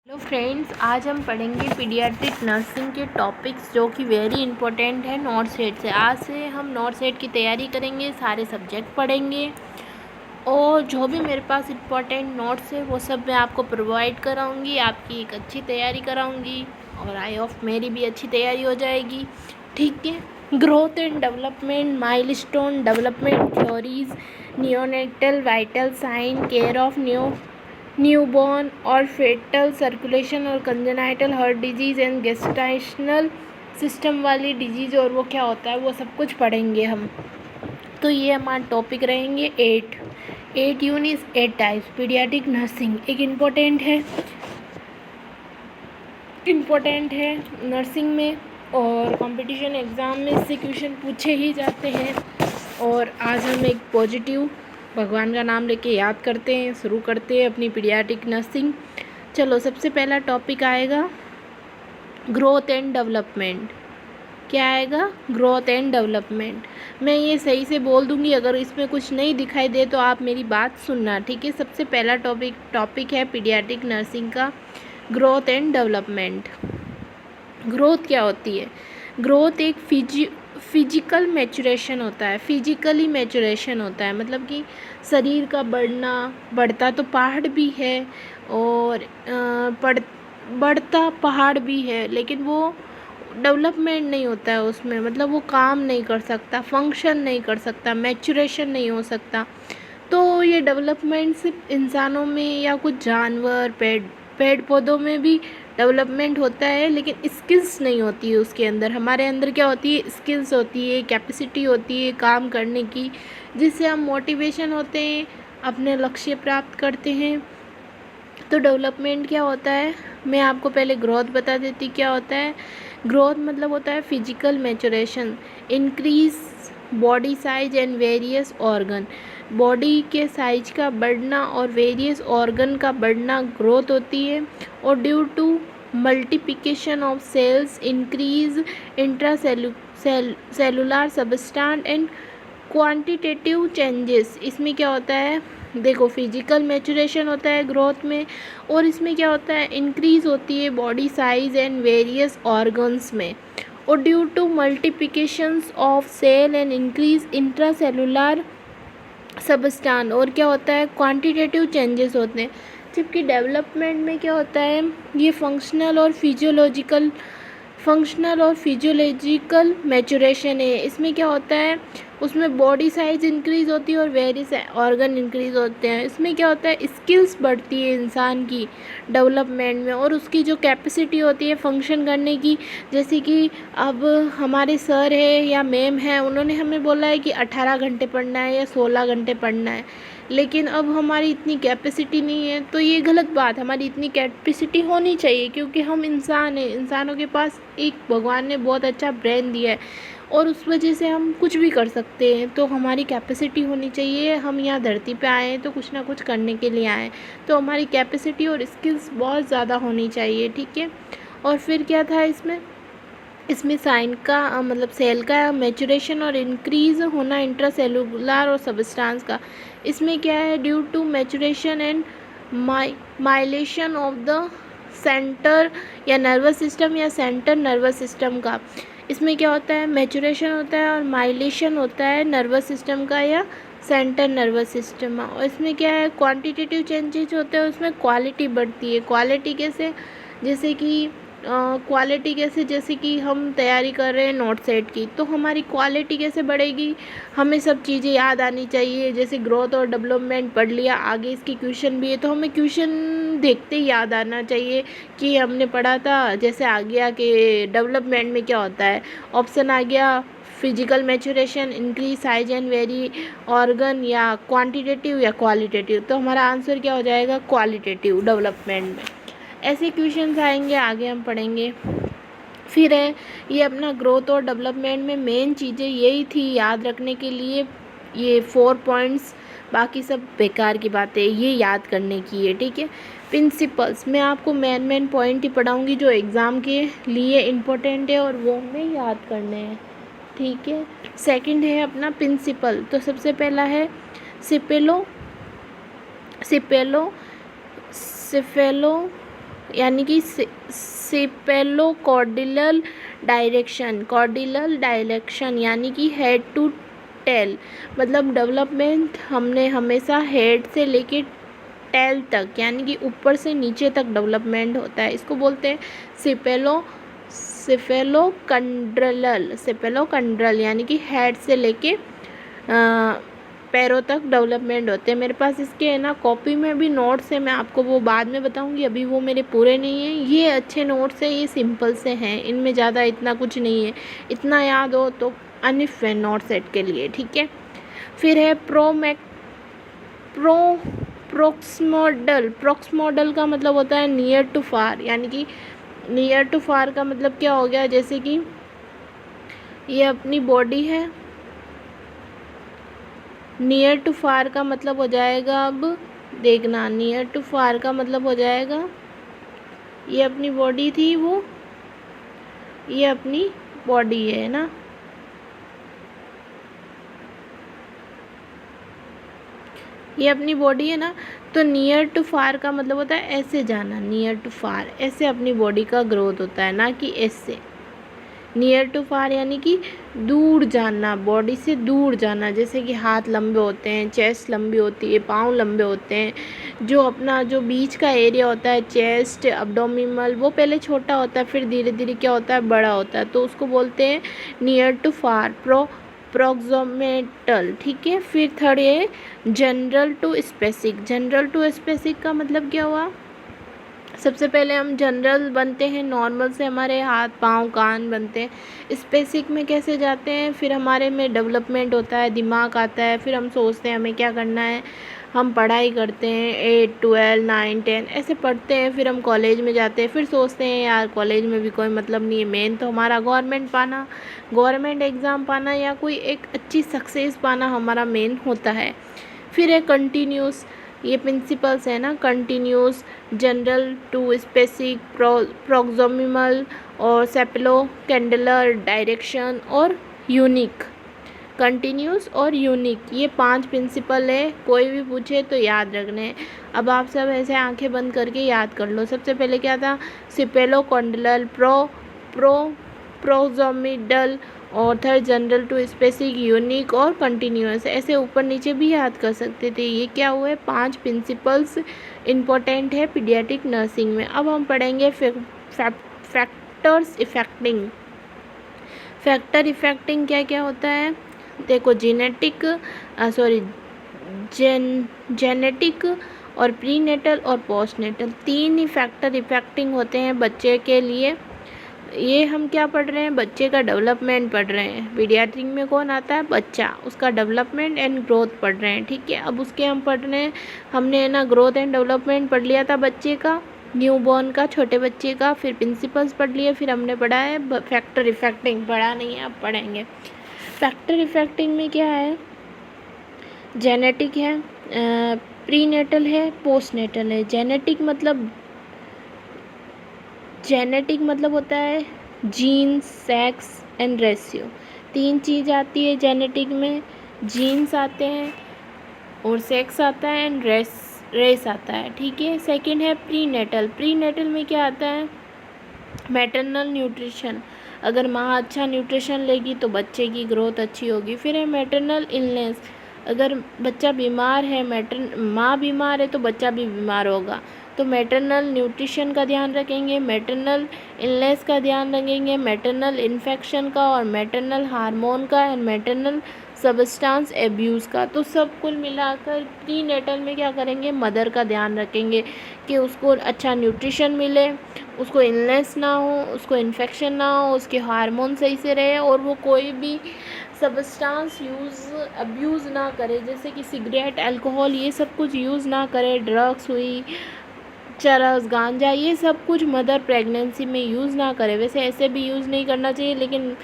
Hello friends, आज हम पढ़ेंगे पीडियाट्रिक नर्सिंग के टॉपिक्स जो कि वेरी इंपॉर्टेंट है नॉट सेट से। आज से हम नॉट सेट की तैयारी करेंगे, सारे सब्जेक्ट पढ़ेंगे और जो भी मेरे पास इंपॉर्टेंट नोट्स है वो सब मैं आपको प्रोवाइड कराऊंगी, आपकी एक अच्छी तैयारी कराऊंगी और आई होप मेरी भी अच्छी तैयारी हो जाएगी। ठीक है। Growth and development, milestone development theories, neonatal vital sign, care of newborn और फेटल सर्कुलेशन और congenital heart disease and gestational system वाली डिजीज़ और वो क्या होता है वो सब कुछ पढ़ेंगे हम। तो ये हमारे टॉपिक रहेंगे 8 यूनिट्स 8 टाइप्स। पीडियाट्रिक नर्सिंग एक इम्पोर्टेंट है नर्सिंग में और कंपटीशन एग्ज़ाम में इससे क्वेश्चन पूछे ही जाते हैं। और आज हम एक पॉजिटिव भगवान का नाम लेके याद करते हैं, शुरू करते हैं अपनी पीडियाट्रिक नर्सिंग। चलो, सबसे पहला टॉपिक आएगा ग्रोथ एंड डेवलपमेंट। क्या आएगा? Growth and development. मैं ये सही से बोल दूंगी, अगर इसमें कुछ नहीं दिखाई दे तो आप मेरी बात सुनना, ठीक है। सबसे पहला टॉपिक है पीडियाट्रिक नर्सिंग का ग्रोथ एंड डेवलपमेंट। ग्रोथ क्या होती है? ग्रोथ एक फिजिकल मैचुरेशन होता है, फिजिकली मैचुरेशन होता है, मतलब कि शरीर का बढ़ता तो पहाड़ भी है और बढ़ता पहाड़ भी है, लेकिन वो डेवलपमेंट नहीं होता है उसमें, मतलब वो काम नहीं कर सकता, फंक्शन नहीं कर सकता, मैचुरेशन नहीं हो सकता। तो ये डेवलपमेंट सिर्फ इंसानों में या कुछ जानवर पेड़ पौधों में भी डेवलपमेंट होता है, लेकिन स्किल्स नहीं होती है उसके अंदर। हमारे अंदर क्या होती है? स्किल्स होती है, कैपेसिटी होती है काम करने की, जिससे हम मोटिवेशन होते हैं, अपने लक्ष्य प्राप्त करते हैं। तो डेवलपमेंट क्या होता है? मैं आपको पहले ग्रोथ बता देती क्या होता है। ग्रोथ मतलब होता है physical maturation, increase body size and various organ. Body के साइज का बढ़ना और वेरियस ऑर्गन का बढ़ना ग्रोथ होती है। और due to multiplication of cells, increase cellular substance and quantitative changes. इसमें क्या होता है? देखो, फिजिकल मैचुरेशन होता है ग्रोथ में, और इसमें क्या होता है? इंक्रीज होती है body size and various organs में। और due to multiplications of cell and increase intracellular substance. और क्या होता है? क्वांटिटेटिव चेंजेस होते हैं। जबकि डेवलपमेंट में क्या होता है? ये फंक्शनल और फिजियोलॉजिकल मैचुरेशन है। इसमें क्या होता है? उसमें बॉडी साइज इंक्रीज़ होती है और वेरियस ऑर्गन इंक्रीज़ होते हैं। इसमें क्या होता है? स्किल्स बढ़ती है इंसान की डेवलपमेंट में, और उसकी जो कैपेसिटी होती है फंक्शन करने की, जैसे कि अब हमारे सर है या मैम है, उन्होंने हमें बोला है कि 18 घंटे पढ़ना है या 16 घंटे पढ़ना है, लेकिन अब हमारी इतनी कैपेसिटी नहीं है। तो ये गलत बात, हमारी इतनी कैपेसिटी होनी चाहिए, क्योंकि हम इंसान हैं, इंसानों के पास एक भगवान ने बहुत अच्छा ब्रेन दिया है और उस वजह से हम कुछ भी कर सकते हैं। तो हमारी कैपेसिटी होनी चाहिए। हम यहाँ धरती पे आए हैं तो कुछ ना कुछ करने के लिए आए हैं, तो हमारी कैपेसिटी और स्किल्स बहुत ज़्यादा होनी चाहिए, ठीक है। और फिर क्या था इसमें साइन का मतलब सेल का मैचुरेशन और इंक्रीज़ होना इंट्रासेलुलर और सबस्टेंस का। इसमें क्या है? Due to maturation and myelination of the centre या नर्वस सिस्टम या सेंटर नर्वस सिस्टम का। इसमें क्या होता है? मैचुरेशन होता है और माइलेशन होता है नर्वस सिस्टम का या सेंटर नर्वस सिस्टम। और इसमें क्या है? क्वांटिटेटिव चेंजेस होते हैं, उसमें क्वालिटी बढ़ती है। क्वालिटी कैसे? जैसे कि हम तैयारी कर रहे हैं नोट सेट की, तो हमारी क्वालिटी कैसे बढ़ेगी? हमें सब चीज़ें याद आनी चाहिए। जैसे ग्रोथ और डेवलपमेंट पढ़ लिया, आगे इसकी क्वेश्चन भी है, तो हमें क्वेश्चन देखते ही याद आना चाहिए कि हमने पढ़ा था। जैसे आ गया कि डेवलपमेंट में क्या होता है, ऑप्शन आ गया physical maturation, increase size and very organ, या क्वांटिटेटिव या क्वालिटेटिव। तो हमारा आंसर क्या हो जाएगा? क्वालिटेटिव डेवलपमेंट में। ऐसे क्वेश्चंस आएंगे, आगे हम पढ़ेंगे। फिर है ये अपना ग्रोथ और डेवलपमेंट में मेन चीज़ें यही थी याद रखने के लिए, ये 4 पॉइंट्स, बाकी सब बेकार की बातें, ये याद करने की है, ठीक है। प्रिंसिपल्स मैं आपको मेन पॉइंट ही पढ़ाऊँगी जो एग्ज़ाम के लिए इम्पोर्टेंट है और वो हमें याद करने हैं, ठीक है। सेकंड है अपना प्रिंसिपल। तो सबसे पहला है सिपेलो यानी कि सेपेलोकॉर्डियल डायरेक्शन यानी कि हेड टू टेल, मतलब डेवलपमेंट हमने हमेशा हेड से लेके टेल तक यानी कि ऊपर से नीचे तक डेवलपमेंट होता है। इसको बोलते हैं सेपेलोकंड्रल यानी कि हेड से लेके पैरों तक डेवलपमेंट होते हैं। मेरे पास इसके है ना कॉपी में भी नोट्स है, मैं आपको वो बाद में बताऊंगी, अभी वो मेरे पूरे नहीं हैं। ये अच्छे नोट्स हैं, ये सिंपल से हैं, इनमें ज़्यादा इतना कुछ नहीं है, इतना याद हो तो अनिफ है नोट सेट के लिए, ठीक है। फिर है प्रोक्समोडल का मतलब होता है नियर टू फार, यानी कि नियर टू फार का मतलब क्या हो गया, जैसे कि ये अपनी बॉडी है, नियर टू फार का मतलब हो जाएगा, अब देखना, नियर टू फार का मतलब हो जाएगा ये अपनी बॉडी थी, वो ये अपनी बॉडी है ना, ये अपनी बॉडी है ना। तो नियर टू फार का मतलब होता है ऐसे जाना, नियर टू फार ऐसे अपनी बॉडी का ग्रोथ होता है, ना कि ऐसे। नियर टू फार यानी कि दूर जाना, बॉडी से दूर जाना, जैसे कि हाथ लंबे होते हैं, चेस्ट लंबी होती है, पाँव लंबे होते हैं, जो अपना जो बीच का एरिया होता है चेस्ट अब्डोमिनल, वो पहले छोटा होता है, फिर धीरे धीरे क्या होता है बड़ा होता है, तो उसको बोलते हैं नियर टू फार, प्रोक्सिमेटल, ठीक है। फिर थर्ड है जनरल टू स्पेसिफिक का मतलब क्या हुआ, सबसे पहले हम जनरल बनते हैं, नॉर्मल से हमारे हाथ पाँव कान बनते हैं, स्पेसिफिक में कैसे जाते हैं, फिर हमारे में डेवलपमेंट होता है, दिमाग आता है, फिर हम सोचते हैं हमें क्या करना है, हम पढ़ाई करते हैं 8 12 9 10 ऐसे पढ़ते हैं, फिर हम कॉलेज में जाते हैं, फिर सोचते हैं यार कॉलेज में भी कोई मतलब नहीं है, मेन तो हमारा गवर्नमेंट एग्ज़ाम पाना या कोई एक अच्छी सक्सेस पाना हमारा मेन होता है। फिर है कंटिन्यूस, ये प्रिंसिपल्स है ना, continuous, general to specific, proximal और सेपेलोकैंडिलर डायरेक्शन और यूनिक, कंटिन्यूस और यूनिक, ये 5 प्रिंसिपल है, कोई भी पूछे तो याद रखने हैं। अब आप सब ऐसे आंखें बंद करके याद कर लो। सबसे पहले क्या था, सेपेलोकॉन्डिलर, प्रोक्सिमल और third general to specific, unique और कंटिन्यूस, ऐसे ऊपर नीचे भी याद कर सकते थे। ये क्या हुए 5 प्रिंसिपल्स इम्पोर्टेंट है पीडियाट्रिक नर्सिंग में। अब हम पढ़ेंगे फैक्टर इफेक्टिंग क्या क्या होता है, देखो जेनेटिक और प्रीनेटल और पोस्टनेटल, 3 ही फैक्टर इफेक्टिंग होते हैं बच्चे के लिए। ये हम क्या पढ़ रहे हैं, बच्चे का डेवलपमेंट पढ़ रहे हैं। पीडियाट्रिक में कौन आता है, बच्चा, उसका डेवलपमेंट एंड ग्रोथ पढ़ रहे हैं, ठीक है। अब उसके हम पढ़ रहे हैं, हमने है ना ग्रोथ एंड डेवलपमेंट पढ़ लिया था बच्चे का, न्यूबॉर्न का, छोटे बच्चे का, फिर प्रिंसिपल्स पढ़ लिए, फिर हमने पढ़ा है फैक्टर इफेक्टिंग, पढ़ा नहीं है अब पढ़ेंगे। फैक्टर इफेक्टिंग में क्या है, जेनेटिक है, प्रीनेटल है, पोस्टनेटल है। जेनेटिक मतलब होता है जीन, सेक्स एंड रेशियो, 3 चीज़ आती है जेनेटिक में, जीन्स आते हैं और सेक्स आता है एंड रेस आता है, ठीक है। सेकंड है प्रीनेटल में क्या आता है, मैटरनल न्यूट्रिशन, अगर माँ अच्छा न्यूट्रिशन लेगी तो बच्चे की ग्रोथ अच्छी होगी। फिर है मैटरनल इलनेस, अगर बच्चा बीमार है, माँ बीमार है तो बच्चा भी बीमार होगा, तो मैटरनल न्यूट्रिशन का ध्यान रखेंगे, मैटरनल इलनेस का ध्यान रखेंगे, मैटरनल इन्फेक्शन का और मैटरनल हार्मोन का और मैटरनल सब्सटेंस एब्यूज़ का। तो सब कुल मिलाकर प्रीनेटल में क्या करेंगे, मदर का ध्यान रखेंगे कि उसको अच्छा न्यूट्रिशन मिले, उसको इलनेस ना हो, उसको इन्फेक्शन ना हो, उसके हार्मोन सही से रहे और वो कोई भी सब्सटेंस अब्यूज़ ना करे, जैसे कि सिगरेट, अल्कोहल, ये सब कुछ यूज़ ना करे, ड्रग्स हुई, चरस, गांजा, ये सब कुछ मदर प्रेगनेंसी में यूज़ ना करे। वैसे ऐसे भी यूज़ नहीं करना चाहिए, लेकिन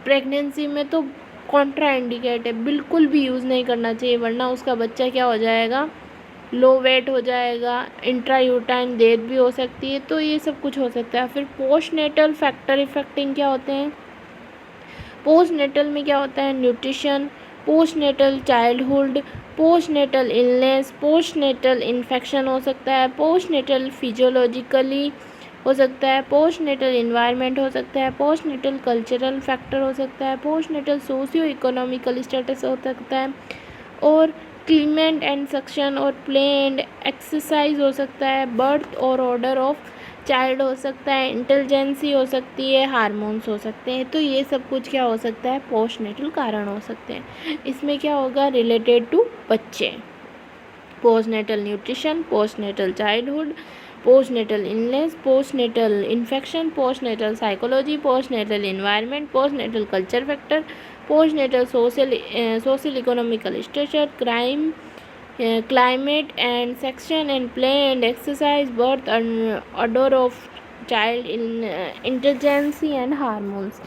प्रेगनेंसी में तो कॉन्ट्रा इंडिकेट है, बिल्कुल भी यूज़ नहीं करना चाहिए, वरना उसका बच्चा क्या हो जाएगा, लो वेट हो जाएगा, इंट्रायूटाइन डेथ भी हो सकती है, तो ये सब कुछ हो सकता है। फिर पोस्टनेटल फैक्टर इफेक्टिंग क्या होते हैं, पोस्टनेटल में क्या होता है, nutrition, postnatal childhood, postnatal illness, postnatal infection हो सकता है, पोस्टनेटल फिजियोलॉजिकली हो सकता है, पोस्टनेटल इन्वायरमेंट हो सकता है, पोस्टनेटल कल्चरल फैक्टर हो सकता है, पोस्टनेटल सोशियो इकोनॉमिकल स्टेटस हो सकता है, और क्लीमेंट एंड सक्शन और प्ले एंड एक्सरसाइज हो सकता है, बर्थ और ऑर्डर ऑफ चाइल्ड हो सकता है, इंटेलिजेंसी हो सकती है, हार्मोन्स हो सकते हैं। तो ये सब कुछ क्या हो सकता है, पोस्टनेटल कारण हो सकते हैं। इसमें क्या होगा, रिलेटेड टू बच्चे, postnatal nutrition, postnatal childhood, postnatal illness, postnatal infection, postnatal psychology, postnatal environment, postnatal culture factor, postnatal social economical structure, climate and section and play and exercise, birth and order of child, in intelligence and hormones।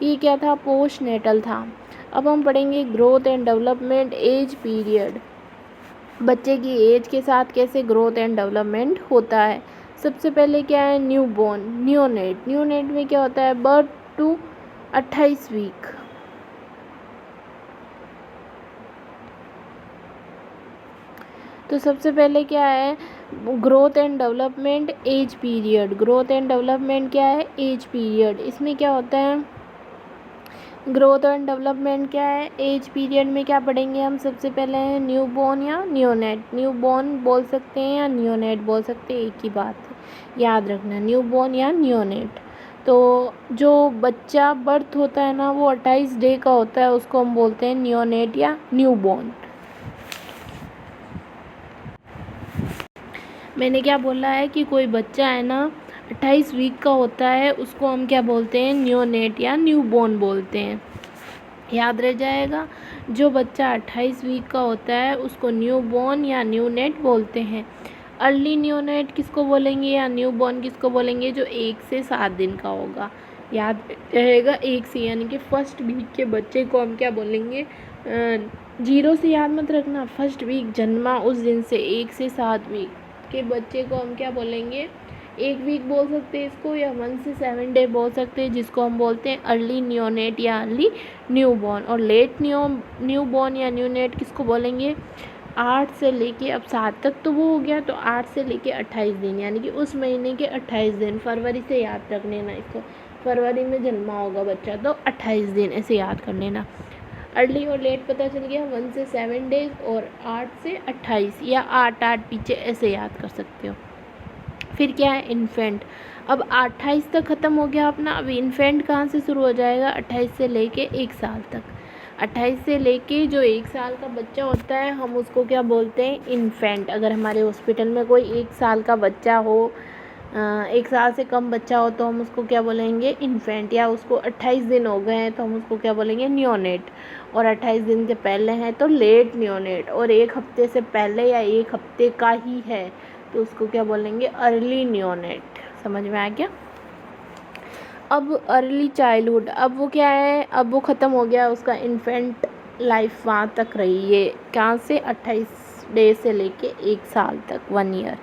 ये क्या था, postnatal था। अब हम पढ़ेंगे growth and development age period, बच्चे की as के साथ कैसे ग्रोथ एंड डेवलपमेंट होता है। सबसे पहले क्या है, न्यू बॉर्न, न्यूनेट। न्यूनेट में क्या होता है, बर्थ टू 28 वीक। तो सबसे पहले क्या है, growth and development age period. Growth and development क्या है, एज पीरियड। इसमें क्या होता है, ग्रोथ एंड डेवलपमेंट क्या है, एज पीरियड में क्या पढ़ेंगे हम। सबसे पहले है न्यू बॉर्न या न्यूनेट। न्यू बॉर्न बोल सकते हैं या न्यूनेट बोल सकते हैं, एक ही बात है, याद रखना, न्यू बॉर्न या न्यूनेट। तो जो बच्चा बर्थ होता है ना, वो 28 डे का होता है, उसको हम बोलते हैं न्यूनेट या न्यू बॉर्न। मैंने क्या बोला है कि कोई बच्चा है ना 28 वीक का होता है, उसको हम क्या बोलते हैं, न्यूनेट या न्यू बॉर्न बोलते हैं, याद रह जाएगा। जो बच्चा 28 वीक का होता है उसको न्यू बॉर्न या न्यूनेट बोलते हैं। अर्ली न्यूनेट किसको बोलेंगे या न्यू बॉर्न किसको बोलेंगे, जो 1 से 7 दिन का होगा, याद रहेगा। 1 से यानी कि फर्स्ट वीक के बच्चे को हम क्या बोलेंगे, 0 से याद मत रखना, फर्स्ट वीक जन्मा उस दिन से 1 से 7 वीक के बच्चे को हम क्या बोलेंगे, 1 वीक बोल सकते हैं इसको, या 1 से 7 डे बोल सकते हैं, जिसको हम बोलते हैं अर्ली न्यूनेट या अर्ली न्यू बॉर्न। और लेट न्यू बॉर्न या न्यूनेट किसको बोलेंगे, 8 से लेके, अब 7 तक तो वो हो गया, तो 8 से लेके 28 दिन, यानी कि उस महीने के 28 दिन, फरवरी से याद रख लेना इसको, फरवरी में जन्मा होगा बच्चा तो 28 दिन ऐसे याद कर लेना। अर्ली और लेट पता चल गया, 1 से 7 डेज और 8 से 28, या 8 पीछे ऐसे याद कर सकते हो। फिर क्या है, इन्फेंट। अब 28 तक ख़त्म हो गया अपना, अब इन्फेंट कहाँ से शुरू हो जाएगा, 28 से लेके 1 साल तक। 28 से लेके जो 1 साल का बच्चा होता है हम उसको क्या बोलते हैं, इन्फेंट। अगर हमारे हॉस्पिटल में कोई 1 साल का बच्चा हो, 1 साल से कम बच्चा हो, तो हम उसको क्या बोलेंगे, इन्फेंट। या उसको 28 दिन हो गए हैं तो हम उसको क्या बोलेंगे, न्यूनेट। और 28 दिन के पहले हैं तो लेट न्यूनेट। और 1 हफ्ते से पहले या 1 हफ्ते का ही है तो उसको क्या बोलेंगे, अर्ली न्यूनेट। समझ में आ गया। अब अर्ली चाइल्डहुड, अब वो क्या है, अब वो ख़त्म हो गया, उसका इन्फेंट लाइफ वहाँ तक रही है, कहाँ से, 28 डे से लेके 1 साल तक, 1 ईयर।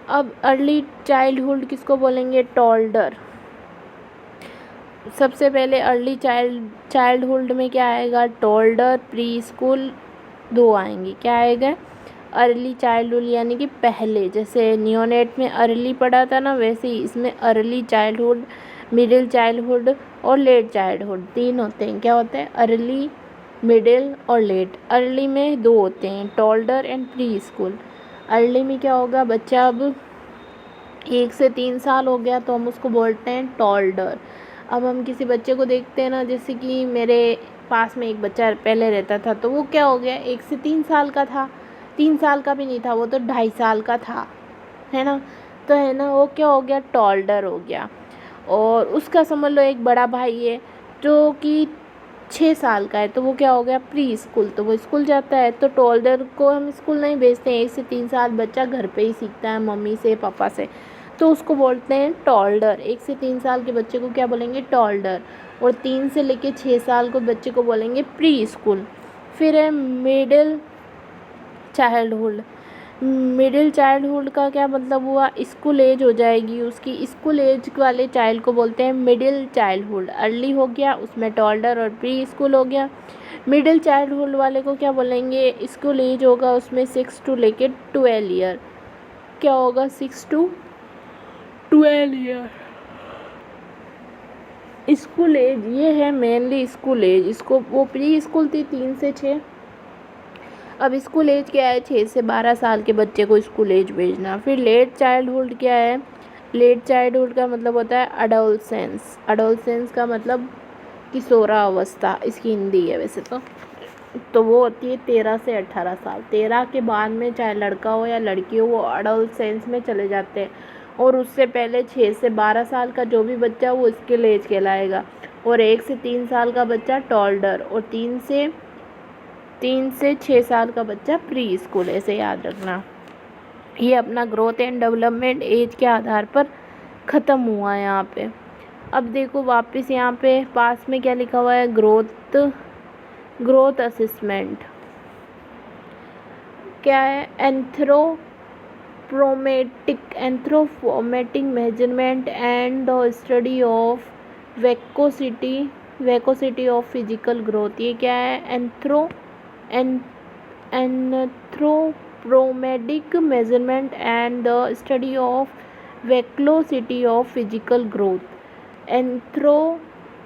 अब अर्ली चाइल्डहुड किसको बोलेंगे, टॉल्डर। सबसे पहले अर्ली चाइल्डहुड में क्या आएगा, टॉल्डर, प्री स्कूल, 2 आएंगे। क्या आएगा, अर्ली चाइल्डहुड यानी कि पहले, जैसे नियोनेट में अर्ली पढ़ा था ना, वैसे ही इसमें अर्ली चाइल्डहुड, मिडिल चाइल्डहुड और लेट चाइल्डहुड 3 होते हैं। क्या होते हैं, अर्ली, मिडिल और लेट। अर्ली में 2 होते हैं, टॉल्डर एंड प्री स्कूल। अर्ली में क्या होगा, बच्चा अब 1 से 3 साल हो गया तो हम उसको बोलते हैं टॉल्डर। अब हम किसी बच्चे को देखते हैं ना, जैसे कि मेरे पास में एक बच्चा पहले रहता था, तो वो क्या हो गया, 1 से 3 साल का था, 3 साल का भी नहीं था, वो तो 2.5 साल का था, है ना। तो है ना, वो क्या हो गया, टॉल्डर हो गया। और उसका समझ लो एक बड़ा भाई है जो कि 6 साल का है, तो वो क्या हो gया, प्री स्कूल, तो वो स्कूल जाता है। तो टॉल्डर को हम स्कूल नहीं भेजते हैं, 1 से 3 साल बच्चा घर पे ही सीखता है, मम्मी से, पापा से, तो उसको बोलते हैं टॉल्डर। 1 से 3 साल के बच्चे को क्या बोलेंगे, टॉल्डर। और 3 से लेके 6 साल के बच्चे को बोलेंगे प्री स्कूल। फिर है मिडिल चाइल्डहुड। मिडिल चाइल्डहुड का क्या मतलब हुआ, स्कूल एज हो जाएगी उसकी, स्कूल एज वाले चाइल्ड को बोलते हैं मिडिल चाइल्डहुड। अर्ली हो गया उसमें टॉल्डर और प्री स्कूल हो गया। मिडिल चाइल्डहुड वाले को क्या बोलेंगे, स्कूल एज होगा उसमें 6 टू लेके 12 ईयर, क्या होगा 6 टू 12 ईयर स्कूल एज। ये है मेनली स्कूल एज। इसको वो प्री स्कूल थी 3 से 6, अब स्कूल एज क्या है, 6 से 12 साल के बच्चे को स्कूल एज भेजना। फिर लेट चाइल्डहुड क्या है, लेट चाइल्डहुड का मतलब होता है अडोलसेंस। अडोलसेंस का मतलब किशोरावस्था, इसकी हिंदी है वैसे तो वो होती है 13 से 18 साल। 13 के बाद में चाहे लड़का हो या लड़की हो वो अडोलसेंस में चले जाते हैं, और उससे पहले 6 से 12 साल का जो भी बच्चा वो स्कूल एज कहलाएगा, और 1 से 3 साल का बच्चा टॉल्डर, और 3 से 6 साल का बच्चा प्री स्कूल। ऐसे याद रखना। ये अपना ग्रोथ एंड डेवलपमेंट एज के आधार पर ख़त्म हुआ है यहाँ पे। अब देखो वापस यहाँ पे पास में क्या लिखा हुआ है, ग्रोथ असेसमेंट क्या है, anthropometric measurement and the study of velocity of physical growth. ये क्या है, anthropometric measurement and the study of velocity of physical growth.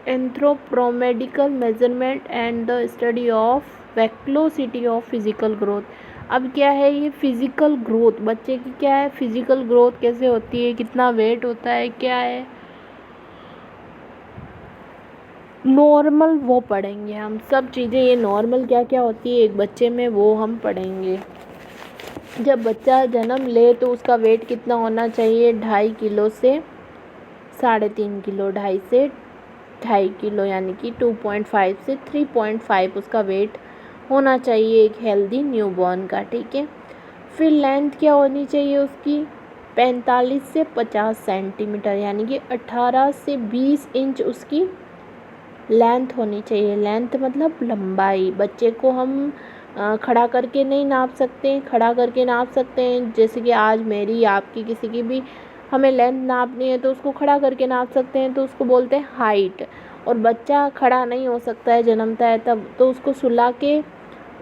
Anthropometrical measurement and the study of velocity of physical growth. अब क्या है ये physical growth, बच्चे की क्या है फिजिकल ग्रोथ कैसे होती है, कितना वेट होता है, क्या है नॉर्मल, वो पढ़ेंगे हम सब चीज़ें। ये नॉर्मल क्या क्या होती है एक बच्चे में वो हम पढ़ेंगे। जब बच्चा जन्म ले तो उसका वेट कितना होना चाहिए, 2.5 किलो से 3.5 किलो, 2.5 से 2.5 किलो, यानी कि 2.5 से 3.5 उसका वेट होना चाहिए एक हेल्दी न्यूबॉर्न का। ठीक है। फिर लेंथ क्या होनी चाहिए उसकी, 45 से 50 सेंटीमीटर, यानी कि 18 से 20 इंच उसकी लेंथ होनी चाहिए। लेंथ मतलब लंबाई। बच्चे को हम खड़ा करके नहीं नाप सकते, खड़ा करके नाप सकते हैं, जैसे कि आज मेरी आपकी किसी की भी हमें लेंथ नापनी है तो उसको खड़ा करके नाप सकते हैं, तो उसको बोलते हैं हाइट। और बच्चा खड़ा नहीं हो सकता है, जन्मता है तब, तो उसको सुला के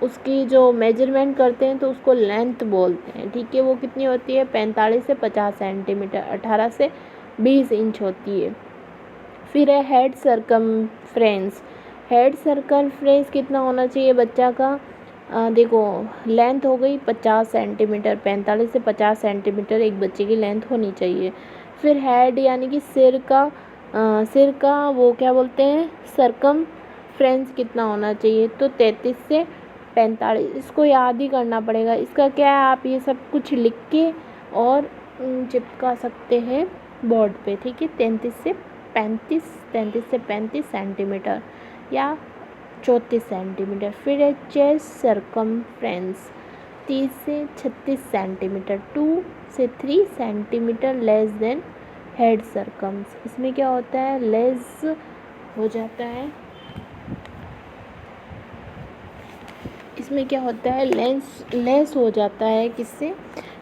उसकी जो मेजरमेंट करते हैं तो उसको लेंथ बोलते हैं। ठीक है। वो कितनी होती है, 45 से 50 सेंटीमीटर, 18 से 20 इंच होती है। फिर है हेड सर्कमफ्रेंस। हेड सर्कमफ्रेंस कितना होना चाहिए बच्चा का, देखो लेंथ हो गई 50 सेंटीमीटर, 45 से 50 सेंटीमीटर एक बच्चे की लेंथ होनी चाहिए। फिर हेड यानी कि सिर का वो क्या बोलते हैं सर्कमफ्रेंस कितना होना चाहिए, तो 33 से 45। इसको याद ही करना पड़ेगा। इसका क्या है, आप ये सब कुछ लिख के और चिपका सकते हैं बोर्ड पे। ठीक है। 33 से 35 सेंटीमीटर या 34 सेंटीमीटर। फिर है चेस्ट सर्कमफ्रेंस, 30 से 36 सेंटीमीटर, 2 से 3 सेंटीमीटर लेस देन हेड सर्कम्स। इसमें क्या होता है, लेस हो जाता है, इसमें क्या होता है लेस हो जाता है किससे,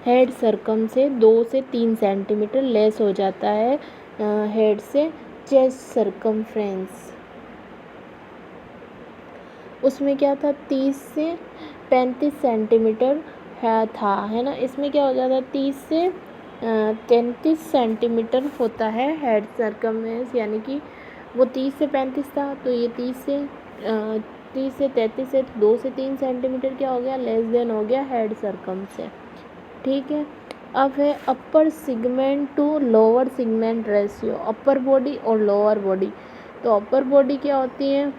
हेड सर्कम से 2 से 3 सेंटीमीटर लेस हो जाता है हेड से चेस्ट सर्कमफ्रेंस। उसमें क्या था 30 से 35 सेंटीमीटर है ना। इसमें क्या हो जाता है 30 से 33 सेंटीमीटर होता है हेड सर्कमफ्रेंस, यानी कि वो 30 से 35 था तो ये 30 से 33 से 2 से 3 सेंटीमीटर क्या हो गया, लेस देन हो गया हेड सर्कम से। ठीक है। अब है upper segment to lower segment ratio, upper body और लोअर बॉडी। तो अपर बॉडी क्या होती है,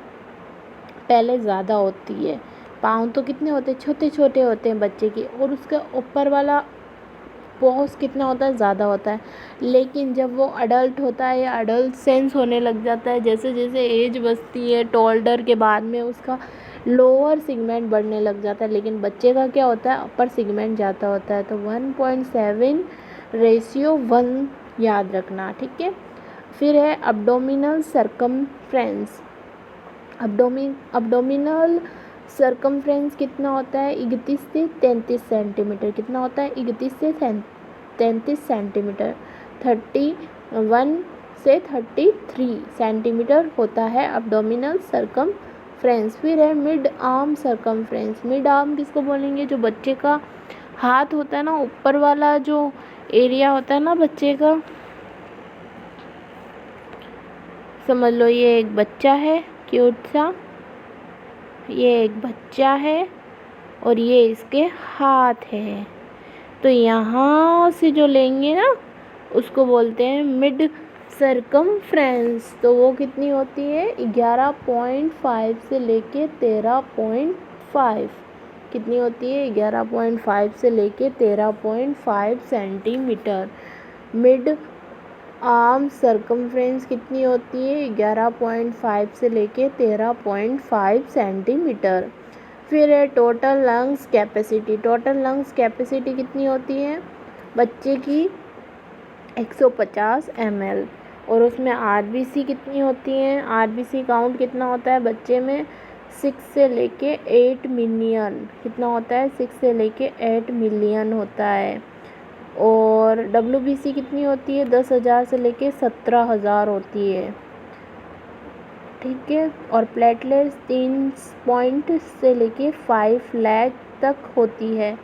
पहले ज़्यादा होती है, पाँव तो कितने होते हैं, छोटे छोटे होते हैं बच्चे के, और उसका ऊपर वाला पॉज कितना होता है, ज़्यादा होता है। लेकिन जब वो अडल्ट होता है या अडल्ट सेंस होने लग जाता है, जैसे जैसे एज बढ़ती है टॉल्डर के बाद में उसका लोअर सिगमेंट बढ़ने लग जाता है, लेकिन बच्चे का क्या होता है अपर सिगमेंट ज़्यादा होता है। तो 1.7:1 याद रखना। ठीक है। फिर है अब्डोमिनल सर्कमफ्रेंस। अब्डोमिनल सरकमफ्रेंस कितना होता है 31 से 33 सेंटीमीटर। कितना होता है 31 से 33 सेंटीमीटर। 31 से 33 सेंटीमीटर होता है अब्डोमिनल सरकमफ्रेंस। फिर है mid arm circumference. Mid arm किसको बोलेंगे, जो बच्चे का हाथ होता है ना, ऊपर वाला जो एरिया होता है ना बच्चे का, समझ लो ये एक बच्चा है क्यूट सा, ये एक बच्चा है और ये इसके हाथ है। तो यहाँ से जो लेंगे ना उसको बोलते हैं मिड सरकमफ्रेंस। तो वो कितनी होती है 11.5 से लेके 13.5। कितनी होती है 11.5 से लेके 13.5 सेंटीमीटर। मिड आर्म सरकमफ्रेंस कितनी होती है 11.5 से लेके 13.5 सेंटीमीटर। फिर है total lungs capacity. Total lungs capacity कितनी होती है बच्चे की 150 ml। और उसमें आरबीसी कितनी होती हैं, आरबीसी काउंट कितना होता है बच्चे में 6 से लेके 8 मिलियन। कितना होता है 6 से लेके 8 मिलियन होता है। और डब्ल्यूबीसी कितनी होती है 10,000 से लेके 17,000 होती है, ठीक है। और प्लेटलेट्स 3 पॉइंट से लेके 5 लाख तक होती है।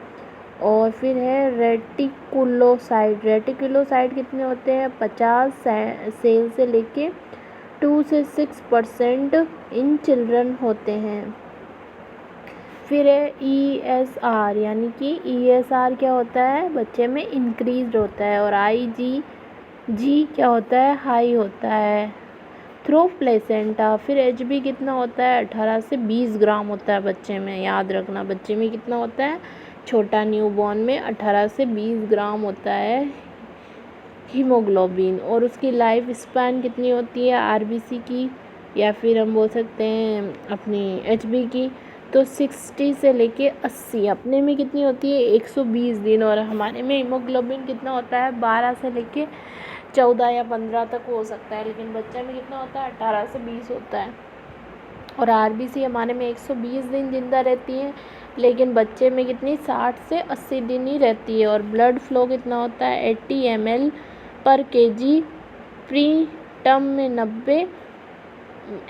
और फिर है रेटिकुलोसाइट। रेटिकुलोसाइट कितने होते हैं 50 सेल से लेके 2 से 6% इन चिल्ड्रन होते हैं। फिर है ESR, यानी कि ESR क्या होता है बच्चे में इंक्रीज होता है। और IgG क्या होता है हाई होता है थ्रू प्लेसेंटा। फिर HB कितना होता है 18 से 20 ग्राम होता है बच्चे में। याद रखना बच्चे में कितना होता है, छोटा न्यूबॉर्न में 18 से 20 ग्राम होता है हीमोग्लोबिन। और उसकी लाइफ स्पैन कितनी होती है आरबीसी की, या फिर हम बोल सकते हैं अपनी HB की, तो 60 से लेके 80। अपने में कितनी होती है 120 दिन। और हमारे में हीमोग्लोबिन कितना होता है 12 से लेके 14 या 15 तक हो सकता है, लेकिन बच्चे में कितना होता है 18 से 20 होता है। और आरबीसी हमारे में 120 दिन जिंदा रहती है, लेकिन बच्चे में कितनी 60 से 80 दिन ही रहती है। और ब्लड फ्लो कितना होता है 80 ml पर kg। प्री टर्म में 90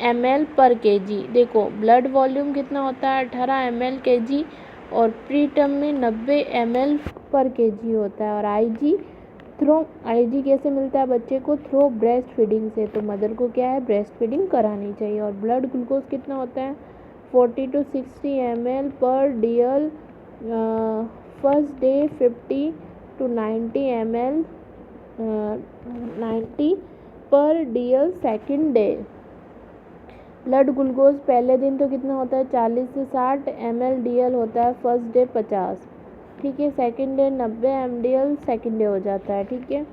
ml पर kg। देखो ब्लड वॉल्यूम कितना होता है 18 ml kg, और प्री टर्म में 90 ml पर kg होता है। और आईजी कैसे मिलता है बच्चे को, थ्रू ब्रेस्ट फीडिंग से। तो मदर को क्या है ब्रेस्ट फीडिंग करानी चाहिए। और ब्लड ग्लूकोज कितना होता है 40 to 60 ml पर DL first day, 50 to 90 ml 90 पर DL second day. Blood glucose पहले दिन तो कितना होता है 40 से 60 ml DL होता है फर्स्ट डे 50, ठीक है। Second day 90 ml second day हो जाता है, ठीक है।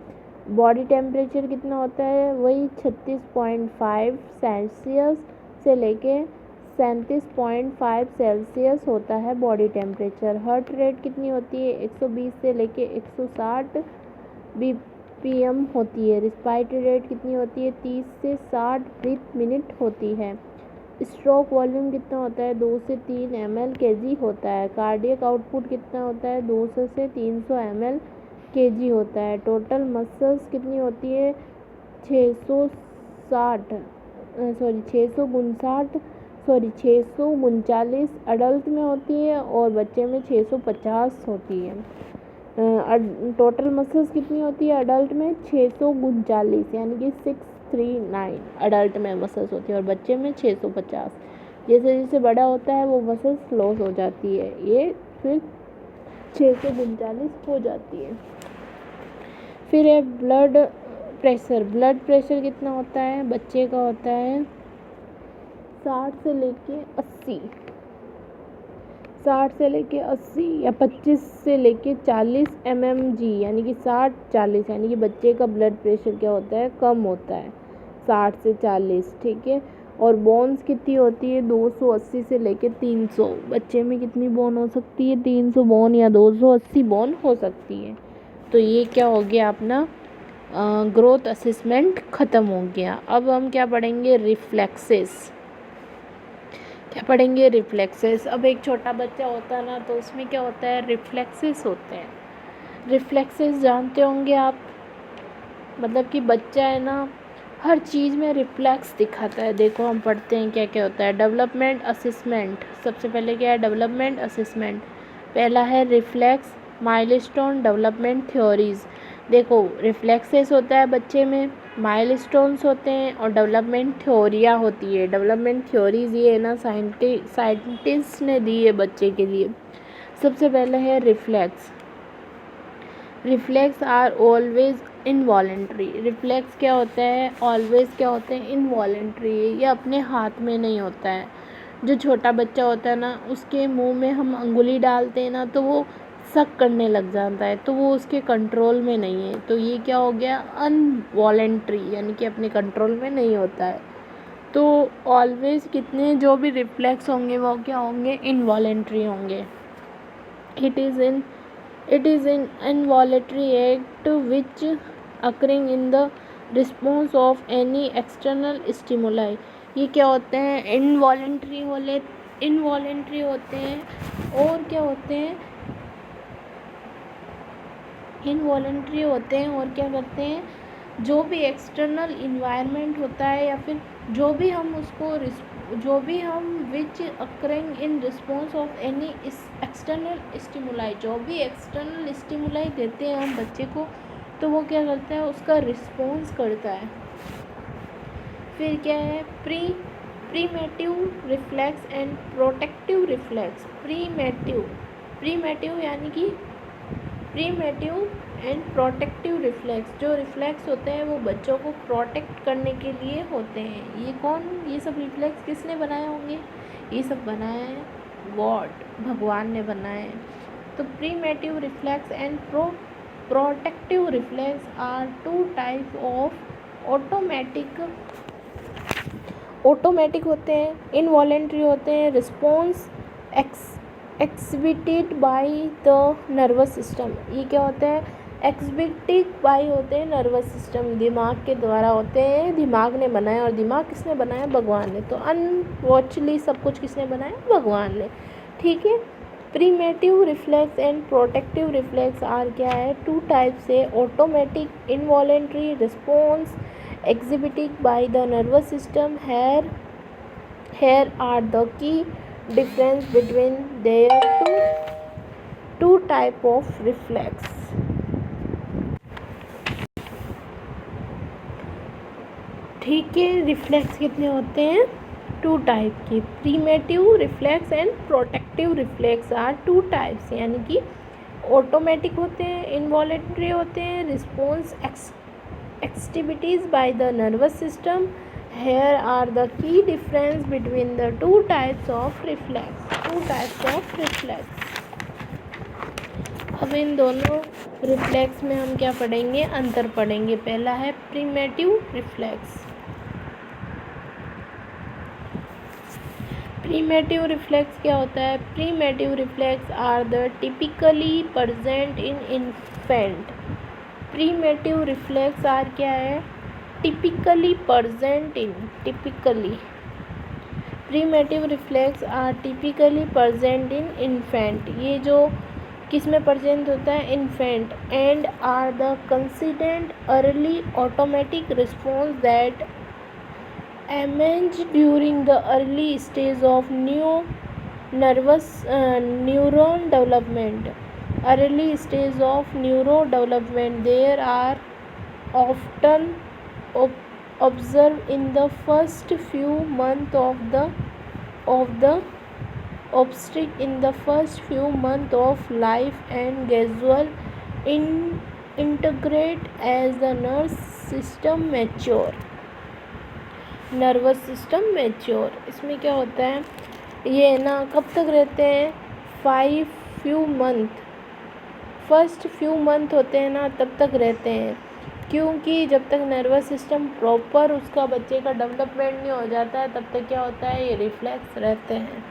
बॉडी टेम्परेचर कितना होता है वही 36.5 सेल्सियस से लेके 37.5 सेल्सियस होता है बॉडी टेम्परेचर। हार्ट रेट कितनी होती है 120 से लेके 160 BPM होती है। रिस्पायरेटरी रेट कितनी होती है 30 से 60 ब्रीथ मिनट होती है। स्ट्रोक वॉल्यूम कितना होता है 2 से 3 ml kg होता है। कार्डियक आउटपुट कितना होता है 200 से 300 ml kg होता है। टोटल मसल्स कितनी होती है 639 अडल्ट में होती है, और बच्चे में 650 होती है। टोटल मसल्स कितनी होती है अडल्ट में 639, यानी कि 639 अडल्ट में मसल्स होती है, और बच्चे में 650। जैसे जैसे बड़ा होता है वो मसल्स लॉस हो जाती है, ये फिर 639 हो जाती है। फिर है ब्लड प्रेशर। ब्लड प्रेशर कितना होता है बच्चे का होता है 60 से लेके 80, 60 से लेके 80 या 25 से लेके 40 mmG, यानी कि 60-40, यानी कि बच्चे का ब्लड प्रेशर क्या होता है कम होता है 60 से 40, ठीक है। और बोन्स कितनी होती है 280 से लेके 300। बच्चे में कितनी बोन हो सकती है 300 बोन या 280 बोन हो सकती है। तो ये क्या हो गया अपना ग्रोथ असेसमेंट ख़त्म हो गया। अब हम क्या पढ़ेंगे रिफ्लेक्सेस। क्या पढ़ेंगे? रिफ्लेक्सेस। अब एक छोटा बच्चा होता है ना, तो उसमें क्या होता है? रिफ्लेक्सेस होते हैं। रिफ्लेक्सेस जानते होंगे आप, मतलब कि बच्चा है ना हर चीज़ में रिफ्लेक्स दिखाता है। देखो हम पढ़ते हैं क्या क्या होता है। डेवलपमेंट असेसमेंट, सबसे पहले क्या है? Development assessment. पहला है रिफ्लेक्स माइलस्टोन डेवलपमेंट थ्योरीज। देखो रिफ्लेक्सेस होता है बच्चे में, माइलस्टोन्स होते हैं और डेवलपमेंट थ्योरियाँ होती है। डेवलपमेंट थ्योरीज ये है ना साइंटिस्ट ने दी है बच्चे के लिए। सबसे पहले है reflex. Reflex are always involuntary. Reflex क्या होता है? ऑलवेज क्या होते हैं? इनवॉलेंट्री। ये अपने हाथ में नहीं होता है। जो छोटा बच्चा होता है ना, उसके मुंह में हम अंगुली डालते हैं ना, तो वो सक करने लग जाता है, तो वो उसके कंट्रोल में नहीं है। तो ये क्या हो गया? अनवॉलेंट्री, यानी कि अपने कंट्रोल में नहीं होता है। तो ऑलवेज कितने जो भी रिफ्लेक्स होंगे वो क्या होंगे? इनवॉलेंट्री होंगे। It is in it is an involuntary act which occurring in the response of any external stimuli। ये क्या होते हैं? इनवॉलेंट्री होते हैं। और क्या होते हैं? इनवॉलेंट्री होते हैं और क्या करते हैं? जो भी एक्सटर्नल इन्वायरमेंट होता है या फिर जो भी हम which occurring in response of any external stimuli, जो भी एक्सटर्नल स्टिमुलाई देते हैं हम बच्चे को, तो वो क्या करता है? उसका रिस्पॉन्स करता है। फिर क्या है? Primitive reflex and protective reflex. Primitive यानी कि प्रीमेटिव एंड प्रोटेक्टिव रिफ्लेक्स। जो रिफ्लेक्स होते हैं वो बच्चों को प्रोटेक्ट करने के लिए होते हैं। ये सब रिफ्लेक्स किसने बनाए होंगे? ये सब बनाया है गॉड, भगवान ने बनाए हैं। तो primitive reflex and protective reflex are two type of automatic होते हैं, इनवॉलेंट्री होते हैं। Response exhibited by the nervous system. ये क्या होता है? एक्सबिटेड बाय होते हैं नर्वस सिस्टम, दिमाग के द्वारा होते हैं। दिमाग ने बनाया, और दिमाग किसने बनाया? भगवान ने। तो अनवॉचली सब कुछ किसने बनाया? भगवान ने। ठीक है। Primitive reflex and protective reflex are क्या है? टू टाइप से automatic involuntary response exhibited by the nervous system। Here are the key difference between their two type of reflex। ठीक है। रिफ्लेक्स कितने होते हैं? टू टाइप के। Primitive reflex and protective reflex are two types, यानी कि automatic होते हैं, इनवॉलेंट्री होते हैं, response activities by the nervous system। Here are the key difference between the two types of reflex। अब इन दोनों रिफ्लेक्स में हम क्या पढ़ेंगे? अंतर पढ़ेंगे। पहला है प्रीमेटिव रिफ्लेक्स। प्रीमेटिव रिफ्लेक्स क्या होता है? Primitive reflex are the typically present in infant. Primitive reflex are क्या है? Typically present in primitive reflex are typically present in infant. ये जो किस में प्रेजेंट होता है? Infant. And are the consistent early automatic response that emerge during the early stage of neuron development। early stage of neurodevelopment there are often observed in the first few months of life and gradual integrate as the nervous system mature। Nervous system mature. इसमें क्या होता है? ये ना कब तक रहते हैं? फर्स्ट फ्यू मंथ होते हैं ना, तब तक रहते हैं। क्योंकि जब तक नर्वस सिस्टम प्रॉपर उसका बच्चे का डेवलपमेंट नहीं हो जाता है, तब तक क्या होता है? ये रिफ्लेक्स रहते हैं।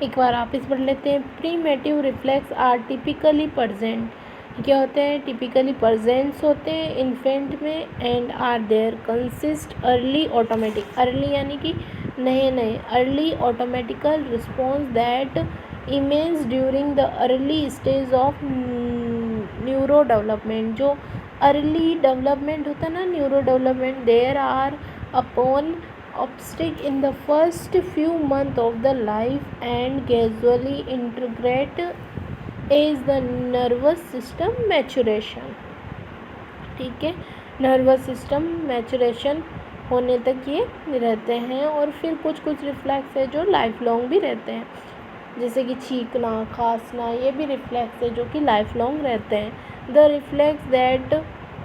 एक बार आप इस पढ़ लेते हैं। Primitive reflex are typically present. क्या होते हैं? टिपिकली प्रेजेंट्स होते हैं इन्फेंट में। And are there consist early automatic. Early यानी कि नहीं, early automatical response that image during the early stage of neuro development. जो अर्ली डेवलपमेंट होता है ना, neuro development, there are upon obstacle in the first few months of the life and gradually integrate as the nervous system maturation। ठीक है, nervous system maturation होने तक ये रहते हैं, और फिर कुछ रिफ्लेक्स है जो लाइफ लॉन्ग भी रहते हैं, जैसे कि छींकना, खांसना, ये भी रिफ्लेक्स है जो कि लाइफ लॉन्ग रहते हैं। The reflex that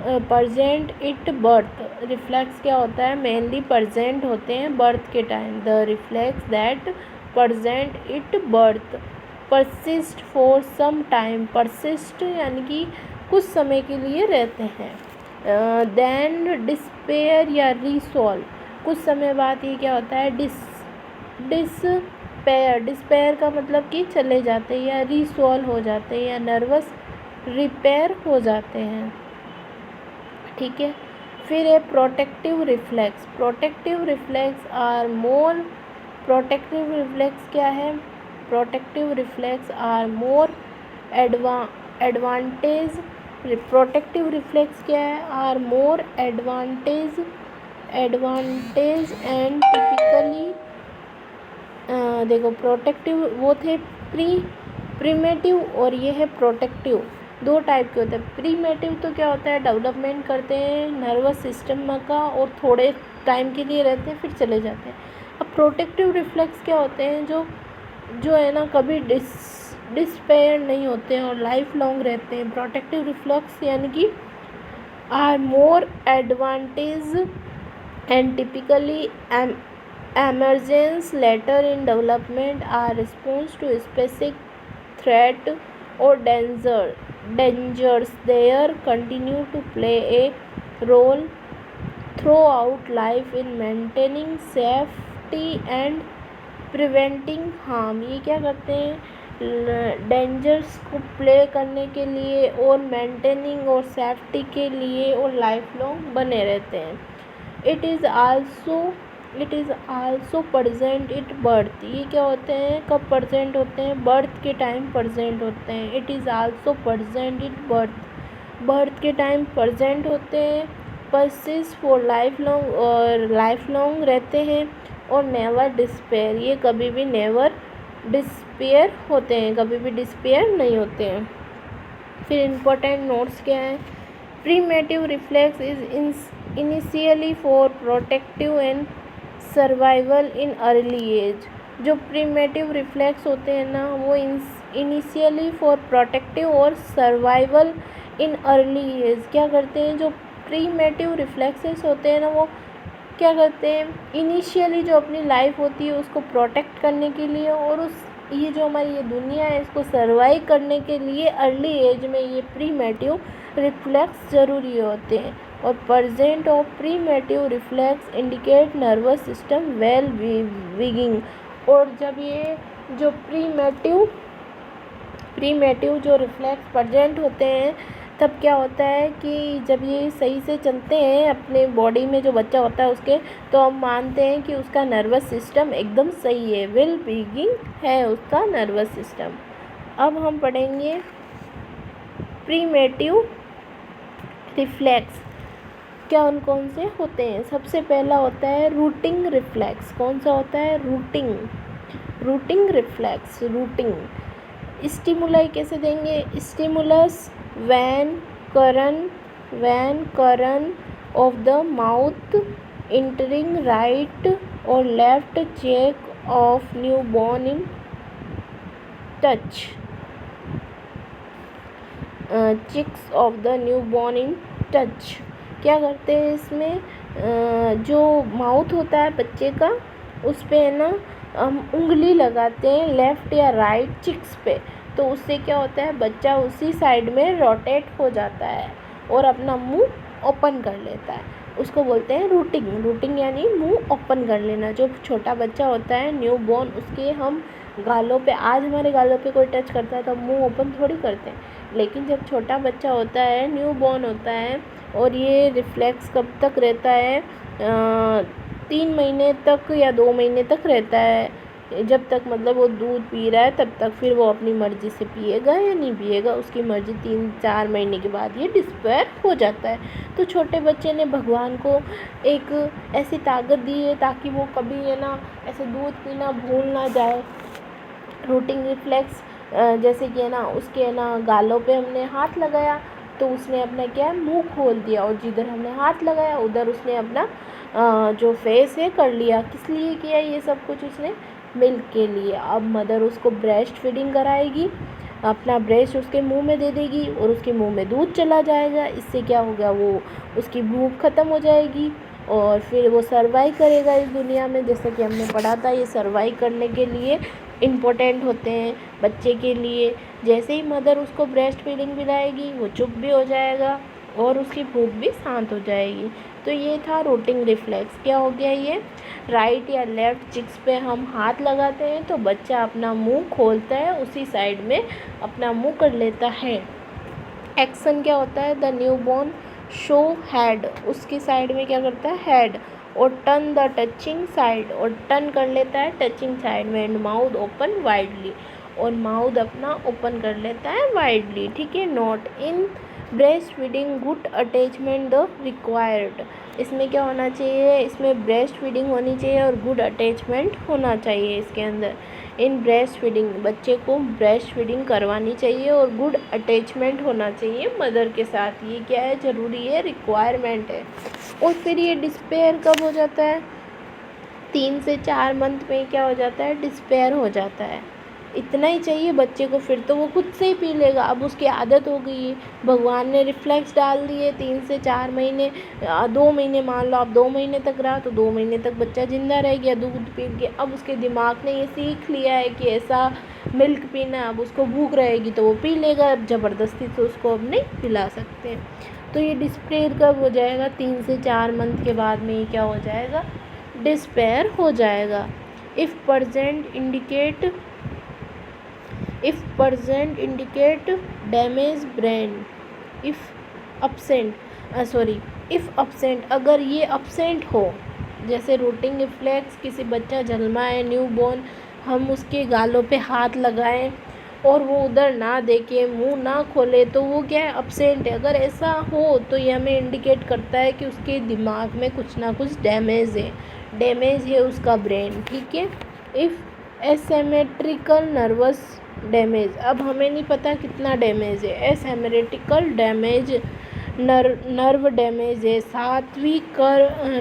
present at birth. Reflex क्या होता है, मेनली प्रजेंट होते हैं बर्थ के time. The reflex that present at birth persist for some time. Persist यानी कि कुछ समय के लिए रहते हैं। देन डिस्पेयर या रिसॉल्व, कुछ समय बाद ये क्या होता है, डिस्पेयर का मतलब कि चले जाते हैं, या रिसॉल्व हो जाते हैं, या नर्वस रिपेयर हो जाते हैं। ठीक है, फिर है प्रोटेक्टिव रिफ्लेक्स। प्रोटेक्टिव रिफ्लेक्स क्या है, protective reflex are more advantage. Protective reflex क्या है, are more advantage and typically देखो, प्रोटेक्टिव वो थे प्रीमेटिव और ये है प्रोटेक्टिव। दो टाइप के होते हैं। प्रीमेटिव तो क्या होता है, डेवलपमेंट करते हैं नर्वस सिस्टम का और थोड़े टाइम के लिए रहते हैं फिर चले जाते हैं। अब प्रोटेक्टिव रिफ्लेक्स क्या होते हैं, जो है ना कभी डिस्पेयर नहीं होते हैं और लाइफ लॉन्ग रहते हैं। प्रोटेक्टिव रिफ्लेक्स यानी कि are more advantage and typically emergence later in development are response to specific threat or dangers. They continue to play a role throughout life in maintaining safety and preventing harm। ये क्या करते हैं, dangers को play करने के लिए और maintaining और सेफ्टी के लिए और लाइफ लॉन्ग बने रहते हैं। It is also present at birth. ये क्या होते हैं, कब प्रजेंट होते हैं, बर्थ के टाइम प्रजेंट होते हैं। It is also present at birth के टाइम प्रजेंट होते हैं। परसिस्ट फॉर लाइफ लॉन्ग, और लाइफ लॉन्ग रहते हैं। और नेवर डिस्पेयर, ये कभी भी नेवर डिस्पेयर होते हैं, कभी भी डिस्पेयर नहीं होते हैं। फिर इम्पोर्टेंट नोट्स क्या हैं, primitive reflex is initially for protective and survival in early age. जो प्रीमेटिव रिफ्लेक्स होते हैं ना, वो इनिशियली फॉर प्रोटेक्टिव और सर्वाइवल इन अर्ली एज क्या करते हैं, जो प्रीमेटिव रिफ्लेक्सेस होते हैं ना, वो क्या करते हैं, इनिशियली जो अपनी लाइफ होती है उसको प्रोटेक्ट करने के लिए और ये जो हमारी ये दुनिया है इसको सर्वाइव करने के लिए अर्ली एज में ये प्रीमेटिव रिफ्लेक्स ज़रूरी होते हैं। और present of primitive reflex indicate nervous system well being. और जब ये जो प्रीमेटिव जो रिफ्लेक्स प्रेजेंट होते हैं तब क्या होता है कि जब ये सही से चलते हैं अपने बॉडी में, जो बच्चा होता है उसके, तो हम मानते हैं कि उसका नर्वस सिस्टम एकदम सही है, वेल बीइंग है उसका नर्वस सिस्टम। अब हम पढ़ेंगे प्रीमेटिव रिफ्लेक्स क्या कौन से होते हैं। सबसे पहला होता है रूटिंग रिफ्लेक्स। कौन सा होता है, रूटिंग रिफ्लेक्स। रूटिंग स्टिमुलाई कैसे देंगे, stimulus when current of the mouth entering right or left cheek of newborn in touch, cheeks of the newborn in touch। क्या करते हैं इसमें, जो माउथ होता है बच्चे का उस पे है ना हम उंगली लगाते हैं लेफ़्ट या राइट चिक्स पे, तो उससे क्या होता है बच्चा उसी साइड में रोटेट हो जाता है और अपना मुंह ओपन कर लेता है, उसको बोलते हैं रूटिंग यानी मुंह ओपन कर लेना। जो छोटा बच्चा होता है न्यू बॉर्न, उसके हम गालों पे, आज हमारे गालों पे कोई टच करता है तो मुंह ओपन थोड़ी करते हैं, लेकिन जब छोटा बच्चा होता है न्यू बॉर्न होता है और ये रिफ्लेक्स कब तक रहता है, 3 महीने तक या 2 महीने तक रहता है, जब तक मतलब वो दूध पी रहा है तब तक। फिर वो अपनी मर्ज़ी से पिएगा या नहीं पिएगा, उसकी मर्ज़ी। 3-4 महीने के बाद ये डिस्पेयर हो जाता है। तो छोटे बच्चे ने भगवान को एक ऐसी ताकत दी है ताकि वो कभी है ना ऐसे दूध पीना भूल ना जाए। रूटिंग रिफ्लेक्स, जैसे कि है ना उसके है ना गालों पे हमने हाथ लगाया तो उसने अपना क्या है मुंह खोल दिया, और जिधर हमने हाथ लगाया उधर उसने अपना जो फेस है कर लिया। किस लिए किया ये सब कुछ उसने? मिल्क के लिए। अब मदर उसको ब्रेस्ट फीडिंग कराएगी, अपना ब्रेस्ट उसके मुंह में दे देगी और उसके मुंह में दूध चला जाएगा। इससे क्या होगा, वो उसकी भूख ख़त्म हो जाएगी और फिर वो सर्वाइव करेगा इस दुनिया में। जैसे कि हमने पढ़ा था, ये सर्वाइव करने के लिए इम्पोर्टेंट होते हैं बच्चे के लिए। जैसे ही मदर उसको ब्रेस्ट फीडिंग पिलाएगी वो चुप भी हो जाएगा और उसकी भूख भी शांत हो जाएगी। तो ये था रूटिंग रिफ्लेक्स। क्या हो गया ये? राइट या लेफ़्ट चिक्स पे हम हाथ लगाते हैं तो बच्चा अपना मुंह खोलता है, उसी साइड में अपना मुंह कर लेता है। एक्शन क्या होता है? The new born show head, उसकी साइड में क्या करता है? हेड। और टर्न द टचिंग साइड, और टर्न कर लेता है टचिंग साइड में। एंड माउथ ओपन वाइडली, और माउथ अपना ओपन कर लेता है वाइडली। ठीक है। Note in breast feeding good attachment the required, इसमें क्या होना चाहिए? इसमें ब्रेस्ट फीडिंग होनी चाहिए और गुड अटैचमेंट होना चाहिए इसके अंदर। इन ब्रेस्ट फीडिंग, बच्चे को ब्रेस्ट फीडिंग करवानी चाहिए और गुड अटैचमेंट होना चाहिए मदर के साथ। ये क्या है? ज़रूरी है, रिक्वायरमेंट है। और फिर ये डिस्पेयर कब हो जाता है? 3 से 4 मंथ में क्या हो जाता है? डिस्पेयर हो जाता है। इतना ही चाहिए बच्चे को, फिर तो वो खुद से ही पी लेगा। अब उसकी आदत हो गई है, भगवान ने रिफ्लेक्स डाल दिए। 3 से 4 महीने, 2 महीने मान लो आप 2 महीने तक रहा तो 2 महीने तक बच्चा ज़िंदा रह गया दूध पी के। अब उसके दिमाग ने ये सीख लिया है कि ऐसा मिल्क पीना। अब उसको भूख रहेगी तो वो पी लेगा, अब ज़बरदस्ती से उसको अब नहीं पिला सकते। तो ये डिस्पेयर कब हो जाएगा? 3 से 4 मंथ के बाद में ये क्या हो जाएगा? डिस्पेयर हो जाएगा। If present indicate damage brain, if absent अगर ये absent हो, जैसे रूटिंग रिफ्लेक्स, किसी बच्चा जन्मा है न्यू बॉर्न, हम उसके गालों पे हाथ लगाएं और वो उधर ना देखे, मुंह ना खोले, तो वो क्या है? absent है। अगर ऐसा हो तो ये हमें इंडिकेट करता है कि उसके दिमाग में कुछ ना कुछ डैमेज है उसका ब्रेन। ठीक है। इफ़ एसिमेट्रिकल नर्वस डैमेज, अब हमें नहीं पता कितना डैमेज है। एसिमेट्रिकल डैमेज नर्व डैमेज है। सात्विक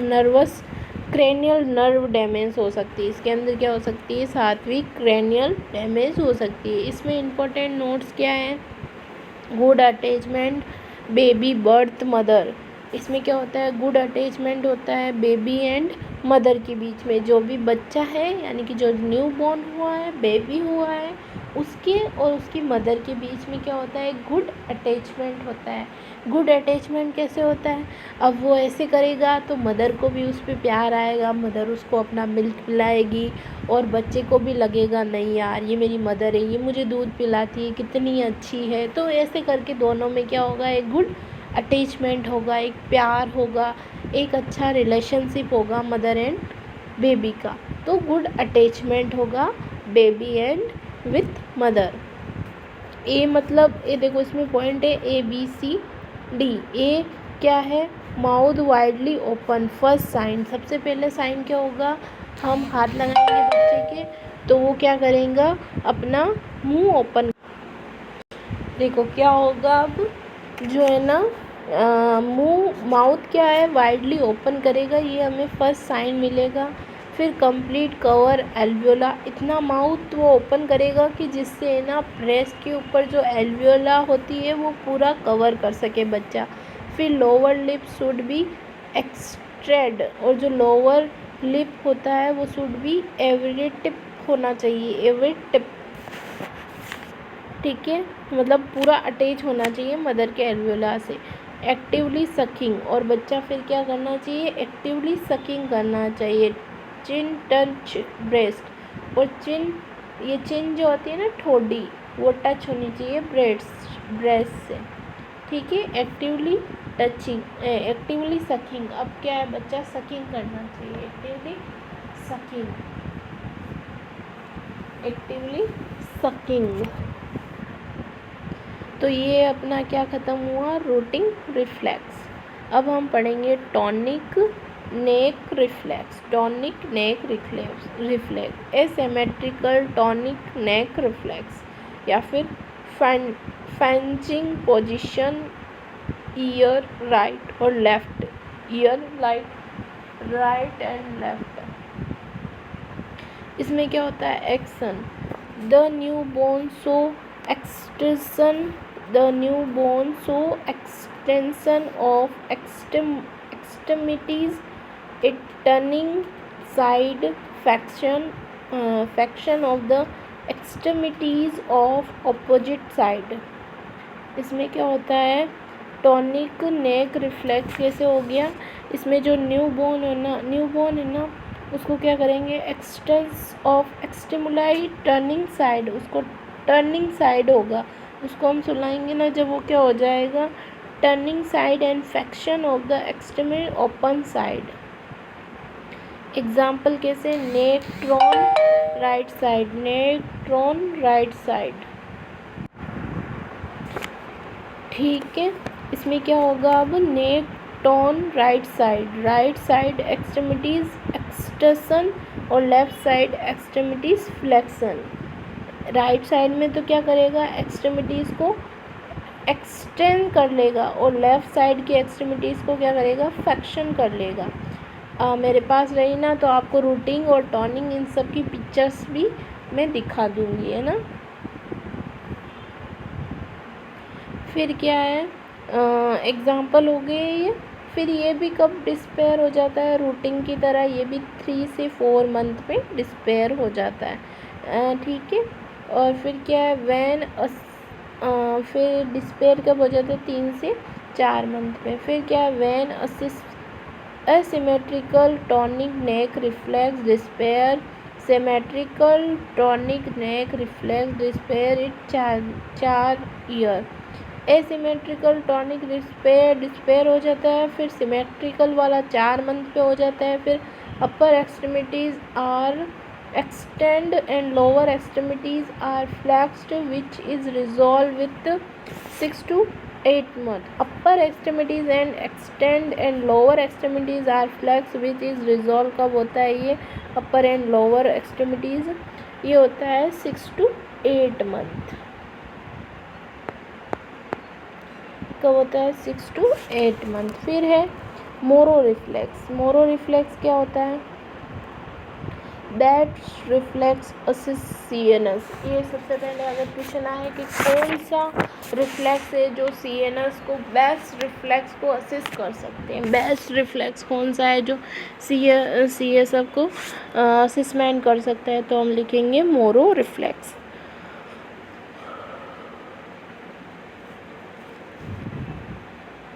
नर्वस क्रेनियल नर्व डैमेज हो सकती है। इसके अंदर क्या हो सकती है? सात्विक क्रेनियल डैमेज हो सकती है। इसमें इम्पोर्टेंट नोट्स क्या हैं? Good attachment baby birth mother, इसमें क्या होता है? गुड अटैचमेंट होता है बेबी एंड मदर के बीच में। जो भी बच्चा है यानी कि जो न्यू बॉर्न हुआ है, बेबी हुआ है, उसके और उसकी मदर के बीच में क्या होता है? गुड अटैचमेंट होता है। गुड अटैचमेंट कैसे होता है? अब वो ऐसे करेगा तो मदर को भी उस पर प्यार आएगा, मदर उसको अपना मिल्क पिलाएगी और बच्चे को भी लगेगा नहीं यार ये मेरी मदर है, ये मुझे दूध पिलाती है, कितनी अच्छी है। तो ऐसे करके दोनों में क्या होगा? एक गुड अटैचमेंट होगा, एक प्यार होगा, एक अच्छा रिलेशनशिप होगा मदर एंड बेबी का। तो गुड अटैचमेंट होगा बेबी एंड विथ मदर। ए मतलब, ए देखो इसमें पॉइंट है ABCD। ए क्या है? Mouth widely open, first sign. सबसे पहले साइन क्या होगा? हम हाथ लगाएंगे बच्चे के तो वो क्या करेगा? अपना मुंह ओपन। देखो क्या होगा अब, जो है ना मुंह, माउथ क्या है? वाइडली ओपन करेगा, ये हमें फर्स्ट साइन मिलेगा। फिर कंप्लीट कवर एल्वियोला, इतना माउथ वो ओपन करेगा कि जिससे ना ब्रेस्ट के ऊपर जो एल्वियोला होती है वो पूरा कवर कर सके बच्चा। फिर लोअर लिप शुड बी एक्सट्रेड, और जो लोअर लिप होता है वो शुड बी एवरी टिप होना चाहिए, एवरी टिप। ठीक है, मतलब पूरा अटैच होना चाहिए मदर के एल्वियोला से। एक्टिवली सकिंग, और बच्चा फिर क्या करना चाहिए? एक्टिवली सकिंग करना चाहिए। चिन टच ब्रेस्ट, और ये चिन जो होती है ना ठोडी, वो टच होनी चाहिए ब्रेस्ट से। ठीक है, एक्टिवली टचिंग, एक्टिवली सकिंग। अब क्या है, बच्चा सकिंग करना चाहिए, एक्टिवली सकिंग, एक्टिवली सकिंग। तो ये अपना क्या ख़त्म हुआ, रूटिंग रिफ्लेक्स। अब हम पढ़ेंगे tonic neck reflex. Tonic neck reflex asymmetrical tonic neck reflex, या फिर फैंचिंग पोजीशन, ईयर राइट और left, ear right and left. इसमें क्या होता है, action, the new born show extension, the new born show extension of extremities, it turning side, flexion of the extremities of opposite side. इसमें क्या होता है, tonic neck reflex कैसे हो गया, इसमें जो न्यू बोर्न है ना उसको क्या करेंगे, एक्सटेंस ऑफ एक्सटिमुलाई टर्निंग साइड, उसको टर्निंग साइड होगा, उसको हम सुनाएंगे ना जब वो क्या हो जाएगा, turning side and flexion of the extremely open side. Example कैसे, neck turn right side, neck turn right side. ठीक है, इसमें क्या होगा, अब neck turn right side extremities extension और left side extremities flexion. Right side में तो क्या करेगा, एक्सट्रीमिटीज़ को एक्सटेंड कर लेगा और लेफ़्ट साइड की एक्सट्रीमिटीज़ को क्या करेगा, फ्लेक्शन कर लेगा। मेरे पास रही ना तो आपको रूटिंग और टॉनिंग इन सब की पिक्चर्स भी मैं दिखा दूँगी, है ना। फिर क्या है, एग्ज़ाम्पल हो गए ये। फिर ये भी कब डिस्पेयर हो जाता है, रूटिंग की तरह ये भी 3 से 4 मंथ में डिस्पेयर हो जाता है। ठीक है, और फिर क्या है, फिर डिस्पेयर कब हो जाता है, 3 से 4 मंथ में। फिर क्या है, when asymmetrical tonic neck reflex disappear, symmetrical tonic neck reflex disappear at 4 year. Asymmetrical tonic disappear हो जाता है, फिर सिमेट्रिकल वाला 4 मंथ पे हो जाता है। फिर upper extremities are extend and lower extremities are flexed, which is resolved with 6 to 8 months. Upper extremities and extend and lower extremities are flexed, which is resolved कब होता है ये, upper and lower extremities, ये होता है 6 to 8 month। कब होता है, 6 to 8 month। फिर है मोरो रिफ्लेक्स। मोरो रिफ्लेक्स क्या होता है, दैट रिफ्लेक्स असिस्ट सीएनएस। ये सबसे पहले अगर क्वेश्चन आए कि कौन सा रिफ्लेक्स है जो सीएनएस को, बेस्ट रिफ्लेक्स को असिस्ट कर सकते हैं, बेस्ट रिफ्लेक्स कौन सा है जो सीएसएफ को असिस्टमेंट कर सकता है, तो हम लिखेंगे मोरो रिफ्लेक्स।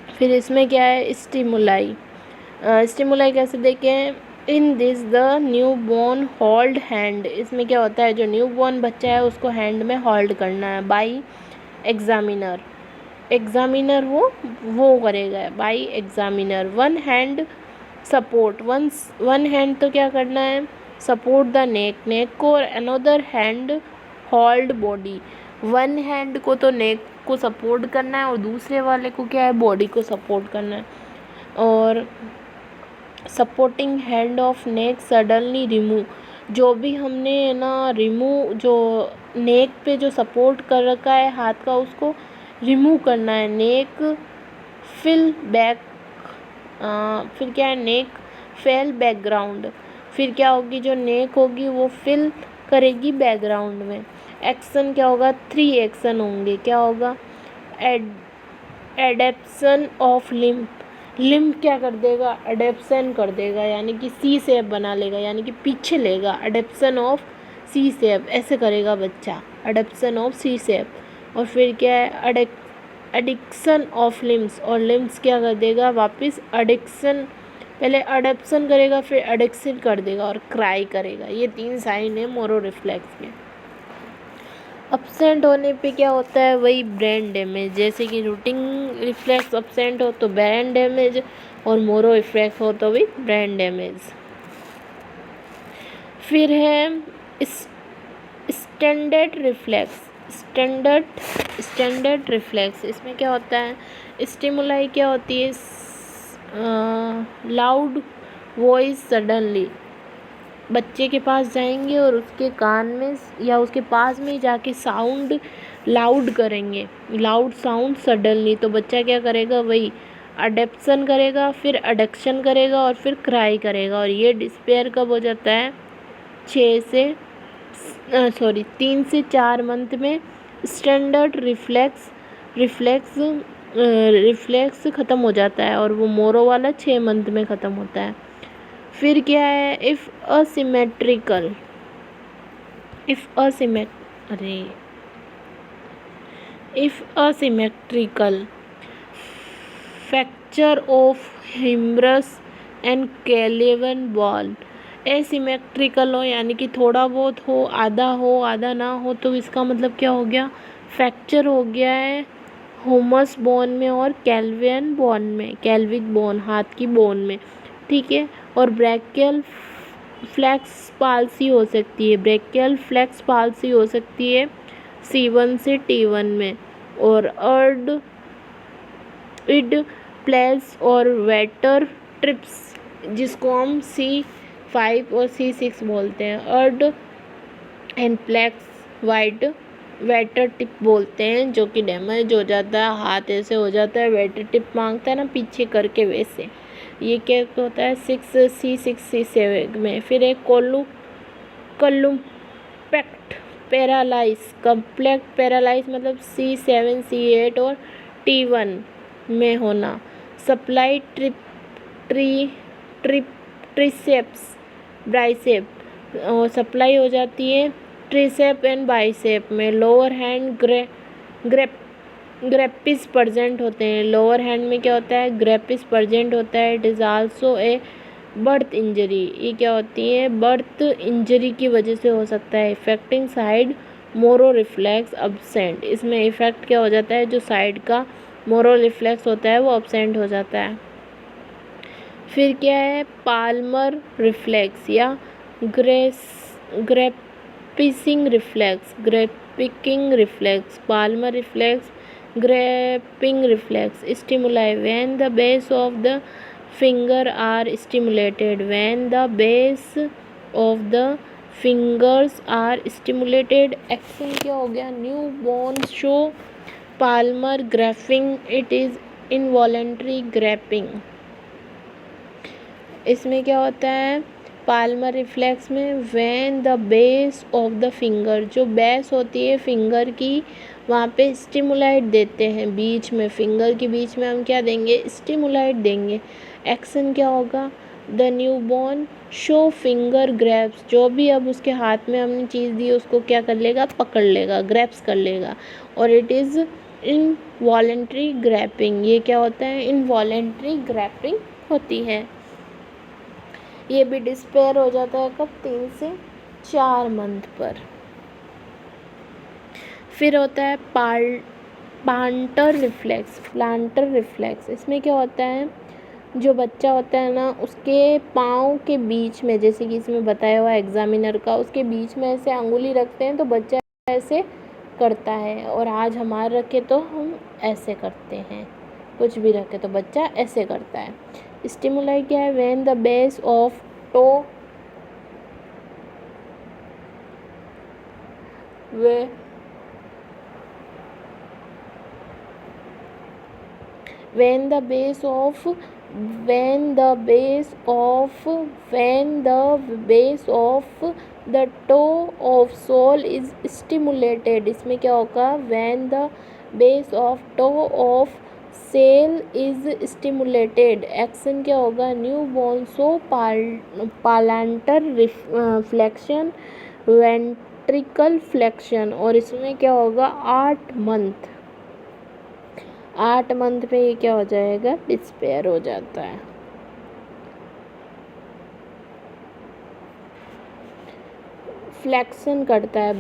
फिर इसमें क्या है, स्टिमुलाई। स्टिमुलाई कैसे देखें, in this the new born hold hand. इसमें क्या होता है, जो न्यू बॉर्न बच्चा है उसको हैंड में होल्ड करना है बाई एग्जामिनर। एग्जामिनर वो करेगा by examiner. One hand support, one hand तो क्या करना है, सपोर्ट द नेक को, और another hand hold body. One hand को तो नेक को सपोर्ट करना है और दूसरे वाले को क्या है, बॉडी को सपोर्ट करना है। और supporting hand of neck suddenly remove, जो भी हमने ना रिमूव, जो नेक पे जो सपोर्ट कर रखा है हाथ का, उसको रिमूव करना है। नेक फिल बैक, फिर क्या है, नेक फेल बैकग्राउंड। फिर क्या होगी, जो नेक होगी वो फिल करेगी बैकग्राउंड में। एक्शन क्या होगा, 3 एक्शन होंगे। क्या होगा, एडेप्शन ऑफ लिम्ब। लिम्ब क्या कर देगा, अडेप्शन कर देगा, यानी कि सी शेप बना लेगा, यानी कि पीछे लेगा। अडेप्शन ऑफ सी शेप ऐसे करेगा बच्चा, अडेप्शन ऑफ सी शेप। और फिर क्या है, एडिक्शन ऑफ लिम्स, और लिम्स क्या कर देगा, वापस एडिक्शन, पहले अडेप्शन करेगा फिर एडिक्शन कर देगा और क्राई करेगा। ये 3 साइन है मोरो रिफ्लेक्स के। अब्सेंट होने पे क्या होता है, वही ब्रेन डैमेज, जैसे कि रूटिंग रिफ्लेक्स अब्सेंट हो तो ब्रेन डैमेज, और मोरो रिफ्लेक्स हो तो भी ब्रेन डैमेज। फिर है स्टैंडर्ड रिफ्लेक्स। स्टैंडर्ड रिफ्लेक्स, इसमें क्या होता है, स्टिमुलाई क्या होती है, लाउड वॉइस सडनली, बच्चे के पास जाएंगे और उसके कान में या उसके पास में जाके साउंड लाउड करेंगे, लाउड साउंड सडनली, तो बच्चा क्या करेगा, वही अडेप्शन करेगा, फिर अडक्शन करेगा और फिर क्राई करेगा। और ये डिस्पेयर कब हो जाता है, 3 से 4 मंथ में स्टैंडर्ड रिफ्लेक्स ख़त्म हो जाता है, और वो मोरो वाला 6 मंथ में ख़त्म होता है। फिर क्या है, if asymmetrical fracture of humerus and कैलेवन बॉल। एसिमेट्रिकल हो यानी कि थोड़ा बहुत हो आधा ना हो, तो इसका मतलब क्या हो गया, फ्रैक्चर हो गया है ह्यूमरस बोन में और कैल्विक बोन हाथ की बोन में, ठीक है। और ब्रैकियल फ्लेक्स पाल्सी हो सकती है C1 से T1 में, और इड प्लेस और वेटर ट्रिप्स, जिसको हम C5 और C6 बोलते हैं, Erb and palsy waiter tip बोलते हैं, जो कि डैमेज हो जाता है, हाथ ऐसे हो जाता है, वेटर टिप मांगता है ना पीछे करके, वैसे ये क्या होता है 6C6C7 में। फिर एक कम्प्लेक्ट पैरालाइज मतलब C7 C8 और T1 में होना। सप्लाई ट्रिसेप्स बाइसेप और सप्लाई हो जाती है ट्रिसेप एंड बाइसेप में। लोअर हैंड ग्रेपिस प्रेजेंट होते हैं, लोअर हैंड में क्या होता है, ग्रेपिस प्रेजेंट होता है। It is also a birth injury, ये क्या होती है, बर्थ इंजरी की वजह से हो सकता है। Affecting side Moro reflex absent, इसमें इफेक्ट क्या हो जाता है, जो साइड का मोरो रिफ्लेक्स होता है वो अब्सेंट हो जाता है। फिर क्या है, पाल्मर रिफ्लेक्स या grasping reflex, palmar reflex, grasping reflex. Stimuli when the base of the finger are stimulated, action क्या हो गया, new born show palmar grasping, it is involuntary grasping. इसमें क्या होता है, पाल्मर रिफ्लेक्स में when the base of the finger, जो base होती है फिंगर की, वहाँ पे स्टिमुलाइट देते हैं, बीच में फिंगर के बीच में हम क्या देंगे, स्टिमुलाइट देंगे। एक्शन क्या होगा, the new born show finger grasps, जो भी अब उसके हाथ में हमने चीज़ दी उसको क्या कर लेगा, पकड़ लेगा, ग्रैप्स कर लेगा। और इट इज़ इनवॉलेंट्री ग्रैपिंग, ये क्या होता है, इनवॉलेंट्री ग्रैपिंग होती है। ये भी डिस्पेयर हो जाता है कब, 3 से 4 मंथ पर। फिर होता है प्लांटर रिफ्लेक्स। इसमें क्या होता है, जो बच्चा होता है ना, उसके पाँव के बीच में, जैसे कि इसमें बताया हुआ एग्जामिनर का, उसके बीच में ऐसे अंगुली रखते हैं तो बच्चा ऐसे करता है, और आज हमारे रखे तो हम ऐसे करते हैं, कुछ भी रखे तो बच्चा ऐसे करता है। स्टिमुलाई क्या है, when the base of toe when the base of the toe of sole is stimulated, इसमें क्या होगा, when the base of toe of sole is stimulated, action क्या होगा, new born show plantar flexion, ventricle flexion. और इसमें क्या होगा, 8 month पे ये क्या हो जाएगा, डिस्पेयर हो जाता है। फ्लेक्शन करता है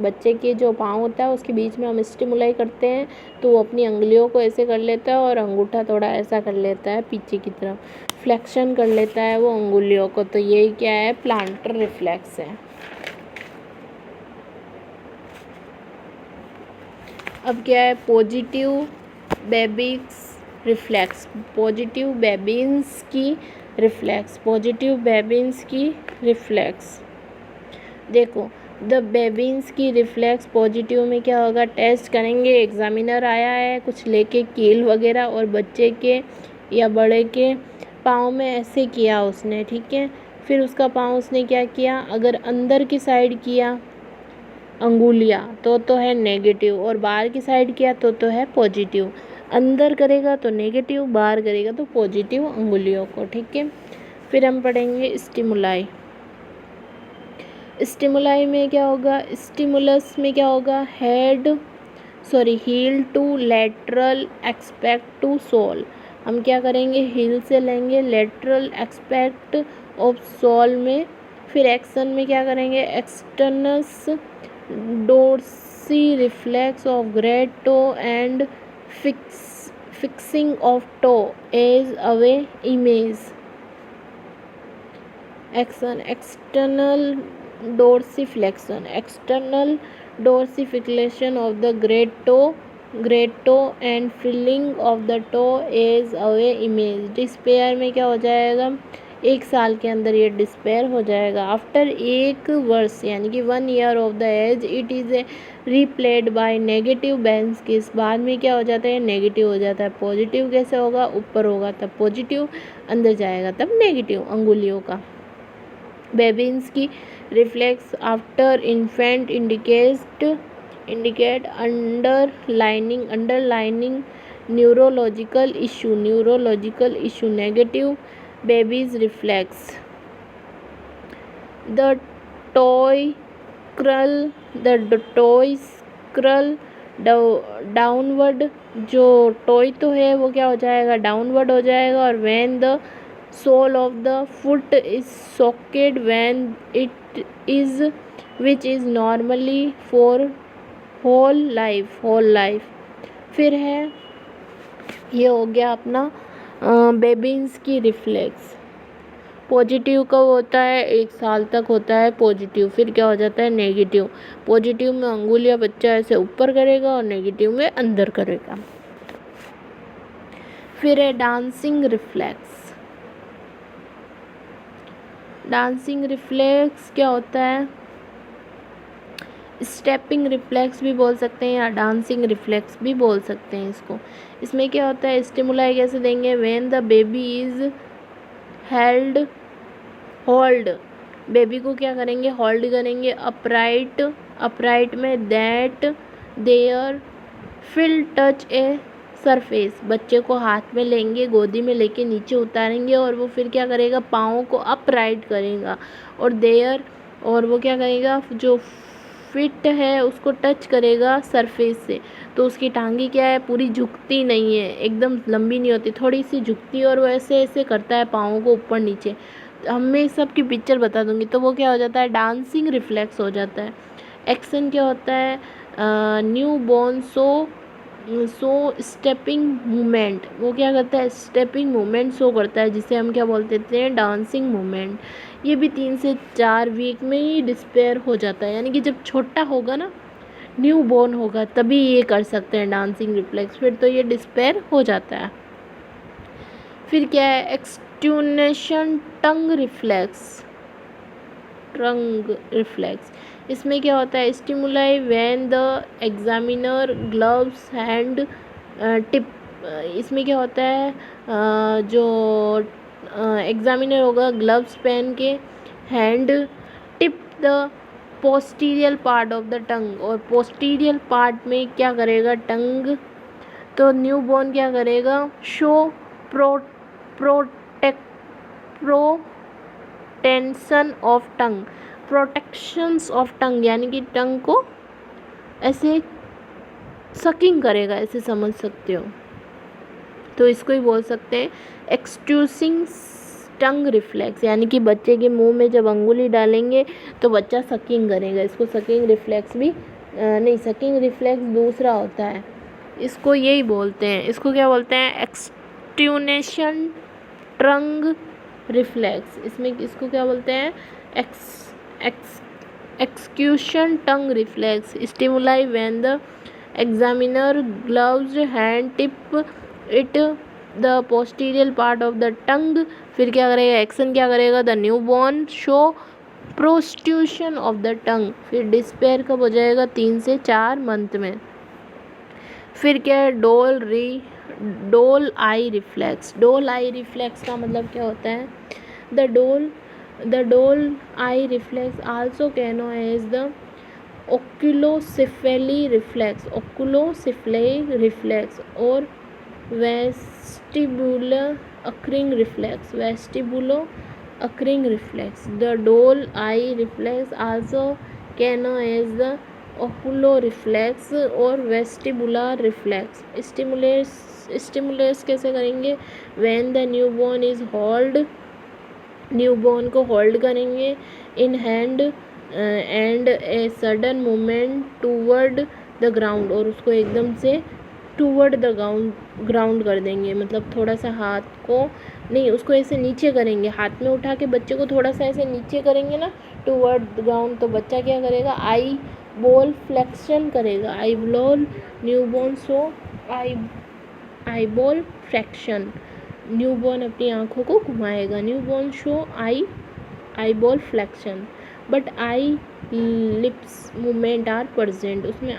बच्चे के जो पाँव होता है उसके बीच में हम स्टिमुलाई करते हैं तो वो अपनी अंगुलियों को ऐसे कर लेता है और अंगूठा थोड़ा ऐसा कर लेता है पीछे की तरफ, फ्लेक्शन कर लेता है वो अंगुलियों को। तो यही क्या है, प्लांटर रिफ्लेक्स है। अब क्या है, पॉजिटिव बेबिक्स रिफ्लेक्स, पॉजिटिव बेबिन्स की रिफ्लेक्स, पॉजिटिव बेबिन्स की रिफ्लेक्स। देखो द बेबिन्स की रिफ्लेक्स पॉजिटिव में क्या होगा, टेस्ट करेंगे, एग्जामिनर आया है कुछ लेके कील वगैरह और बच्चे के या बड़े के पाँव में ऐसे किया उसने, ठीक है। फिर उसका पाँव उसने क्या किया, अगर अंदर की साइड किया अंगुलियाँ तो है नेगेटिव, और बाहर की साइड किया तो है पॉजिटिव। अंदर करेगा तो नेगेटिव, बाहर करेगा तो पॉजिटिव अंगुलियों को, ठीक है। फिर हम पढ़ेंगे स्टिमुलाई। स्टिमुलाई में क्या होगा, स्टिमुलस में क्या होगा, heel to lateral expect to sole. हम क्या करेंगे, हील से लेंगे लेटरल एक्सपेक्ट ऑफ सोल में। फिर एक्शन में क्या करेंगे, externus dorsi reflex of great toe and fixing of toe age away image. Action external dorsiflexion, external dorsiflexion of the great toe and filling of the toe is away image। Despair में क्या हो जाएगा, 1 साल के अंदर ये despair हो जाएगा। आफ्टर 1 वर्ष यानी कि 1 year of the age it is replaced by negative बेंस किस। बाद में क्या हो जाता है, नेगेटिव हो जाता है। पॉजिटिव कैसे होगा, ऊपर होगा तब पॉजिटिव, अंदर जाएगा तब नेगेटिव अंगुलियों का। बेबिन्स की reflex after infant indicate underlining neurological issue. Negative babies reflex, the toy crawl downward. जो टॉय तो है वो क्या हो जाएगा, डाउनवर्ड हो जाएगा। और when the sole of the foot is socked when it is, which is normally for whole life। फिर है, ये हो गया अपना बेबिन्स की रिफ्लेक्स। पॉजिटिव कब होता है, 1 साल तक होता है पॉजिटिव। फिर क्या हो जाता है, नेगेटिव। पॉजिटिव में अंगुलियां बच्चा ऐसे ऊपर करेगा और नेगेटिव में अंदर करेगा। फिर है डांसिंग रिफ्लेक्स। डांसिंग रिफ्लेक्स क्या होता है, स्टेपिंग रिफ्लेक्स भी बोल सकते हैं या डांसिंग रिफ्लेक्स भी बोल सकते हैं इसको। इसमें क्या होता है, स्टिमुलाई कैसे देंगे, when the baby is hold, baby को क्या करेंगे, होल्ड करेंगे अपराइट में, that their feel touch a surface. बच्चे को हाथ में लेंगे, गोदी में लेके नीचे उतारेंगे और वो फिर क्या करेगा, पाँव को अपराइट करेगा और वो क्या करेगा, जो फिट है उसको टच करेगा सरफेस से। तो उसकी टांगी क्या है, पूरी झुकती नहीं है, एकदम लंबी नहीं होती, थोड़ी सी झुकती है और वो ऐसे ऐसे करता है पाँव को ऊपर नीचे। मैं सबकी पिक्चर बता दूंगी। तो वो क्या हो जाता है, डांसिंग रिफ्लेक्स हो जाता है। एक्शन क्या होता है, new born so stepping movement. वो क्या करता है, स्टेपिंग मूवमेंट शो करता है, जिसे हम क्या बोलते हैं, डांसिंग मूवमेंट। ये भी 3 से 4 वीक में ही डिस्पेयर हो जाता है, यानी कि जब छोटा होगा ना, न्यू बॉर्न होगा, तभी ये कर सकते हैं डांसिंग रिफ्लेक्स। फिर तो ये डिस्पेयर हो जाता है। फिर क्या है, एक्सट्यूनेशन टंग रिफ्लेक्स। इसमें क्या होता है, stimuli when the examiner gloves hand tip. इसमें क्या होता है, जो एग्जामिनर होगा ग्लव्स पहन के, hand tip the posterior part of the tongue. और पोस्टीरियर पार्ट में क्या करेगा, टंग। तो न्यू बॉर्न क्या करेगा, शो प्रोटेक्शंस ऑफ टंग, यानी कि टंग को ऐसे सकिंग करेगा, ऐसे समझ सकते हो। तो इसको ही बोल सकते हैं एक्सट्यूसिंग टंग रिफ्लेक्स, यानी कि बच्चे के मुंह में जब अंगुली डालेंगे तो बच्चा सकिंग करेगा, इसको सकिंग रिफ्लेक्स भी नहीं, सकिंग रिफ्लेक्स दूसरा होता है, इसको यही बोलते हैं, इसको क्या बोलते हैं, एक्सट्यूनेशन टंग रिफ्लेक्स। इसमें इसको क्या बोलते हैं, execution tongue reflex. Stimuli when the examiner gloves hand tip it the posterior part of the tongue. फिर क्या करेगा, एक्शन क्या करेगा, the new born show prostitution of the tongue. फिर डिस्पेयर कब हो जाएगा, 3 से 4 मंथ में। फिर क्या है, डोल आई रिफ्लेक्स। डोल आई रिफ्लेक्स का मतलब क्या होता है, the doll eye reflex also known as the oculocephalic reflex, oculocephalic reflex और vestibular ocular reflex, vestibulo ocular reflex. The doll eye reflex also known as the oculo reflex और vestibular reflex. Stimulus कैसे करेंगे, when the newborn is hold, newborn को hold करेंगे in hand and a sudden movement toward the ground, और उसको एकदम से toward the ground कर देंगे, मतलब थोड़ा सा हाथ को नहीं, उसको ऐसे नीचे करेंगे, हाथ में उठा के बच्चे को थोड़ा सा ऐसे नीचे करेंगे ना, टूवर्ड द ग्राउंड, तो बच्चा क्या करेगा, आई बॉल फ्लेक्शन करेगा, eye ball newborn show eye ball flexion, newborn अपनी आंखों को घुमाएगा, newborn show eye ball flexion, but eye lips movement are present, उसमें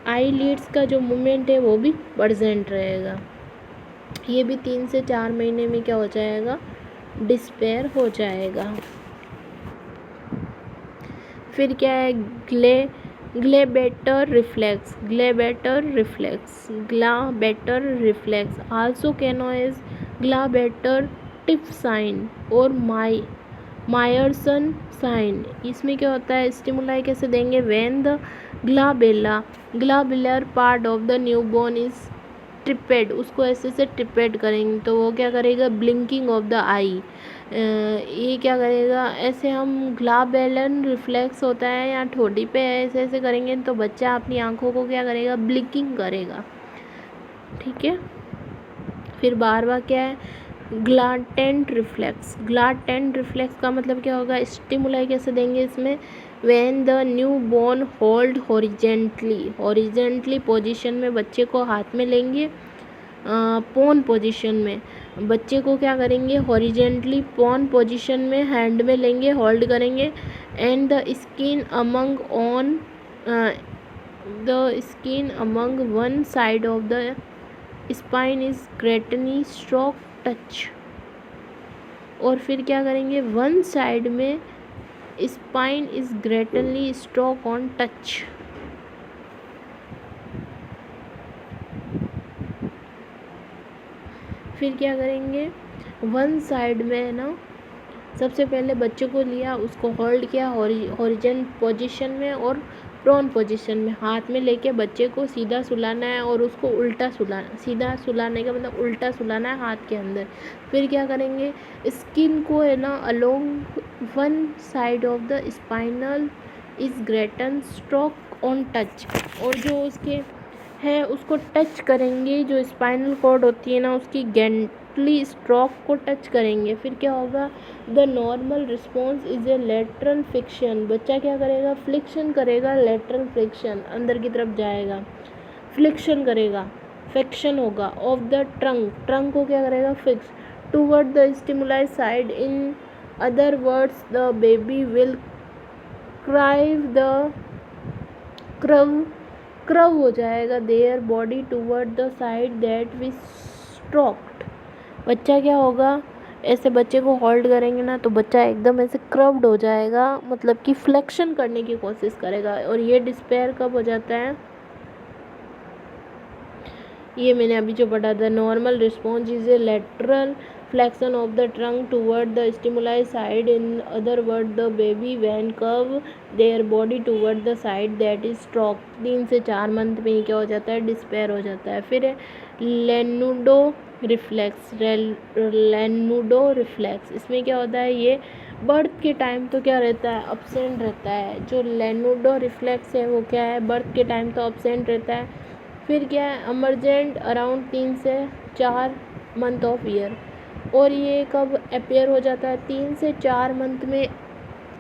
आई लीड्स का जो मूवमेंट है वो भी प्रेजेंट रहेगा। ये भी 3 से 4 महीने में क्या हो जाएगा, डिस्पेयर हो जाएगा। फिर क्या है, glabellar reflex, glabellar reflex also known as glabellar tap sign और मायरसन साइन। इसमें क्या होता है, स्टिमुलाई कैसे देंगे, when the glabellar part of the newborn is tapped, उसको ऐसे से ट्रिपेड करेंगे तो वो क्या करेगा, ब्लिंकिंग ऑफ द आई, ये क्या करेगा, ऐसे हम ग्लाबेलन रिफ्लेक्स होता है या ठोड़ी पे ऐसे ऐसे करेंगे तो बच्चा अपनी आंखों को क्या करेगा, ब्लिंकिंग करेगा, ठीक है। फिर बार क्या है, ग्लाटेंट रिफ्लेक्स। ग्लाटेंट रिफ्लेक्स का मतलब क्या होगा, स्टिमुलाई कैसे देंगे इसमें, when the new born hold horizontally position में बच्चे को हाथ में लेंगे, पोन पोजीशन में बच्चे को क्या करेंगे, हॉरिजेंटली पोन पोजीशन में हैंड में लेंगे, होल्ड करेंगे, and the skin among one side of the spine is ग्रेटनी स्ट्रोक टच, और फिर क्या करेंगे, वन साइड में स्पाइन इज ग्रेटनली स्ट्रोक ऑन टच। फिर क्या करेंगे, वन साइड में ना, सबसे पहले बच्चे को लिया, उसको होल्ड किया हॉरिजन पोजीशन में और प्रोन पोजीशन में, हाथ में लेके बच्चे को सीधा सुलाना है और उसको उल्टा सुलाना, सीधा सुलाने का मतलब उल्टा सुलाना है हाथ के अंदर। फिर क्या करेंगे, स्किन को है ना along one side of the spinal is Grattan stroke on touch, और जो उसके है उसको टच करेंगे, जो स्पाइनल कॉर्ड होती है ना उसकी गेंटली स्ट्रोक को टच करेंगे। फिर क्या होगा, the normal response is a lateral friction, बच्चा क्या करेगा, फ्लिक्शन करेगा, लेटरल फ्रिक्शन अंदर की तरफ जाएगा, फ्लिक्शन करेगा, फ्रिक्शन होगा ऑफ द ट्रंक को क्या करेगा, fix toward the stimuli side, in other words the baby will curve हो जाएगा their body toward the side that we stroked. बच्चा क्या होगा, ऐसे बच्चे को होल्ड करेंगे ना तो बच्चा एकदम ऐसे क्रव्ड हो जाएगा, मतलब कि फ्लेक्शन करने की कोशिश करेगा, और ये डिस्पेयर कब हो जाता है, ये मैंने अभी जो पढ़ा था, normal response is a lateral flexion of the trunk toward the stimuli side, in other words the baby when curve their body toward the side that is stroke। 3 से 4 मंथ में ही क्या हो जाता है, डिस्पेयर हो जाता है। फिर लेनुडो रिफ्लेक्स, लेनुडो रिफ्लेक्स, इसमें क्या होता है, ये बर्थ के टाइम तो क्या रहता है, अब्सेंट रहता है। जो लेनुडो रिफ्लेक्स है वो क्या है, बर्थ के टाइम तो अब्सेंट रहता है। फिर क्या है, अमरजेंट अराउंड 3 से 4 मंथ ऑफ ईयर, और ये कब अपीयर हो जाता है, 3 से 4 मंथ में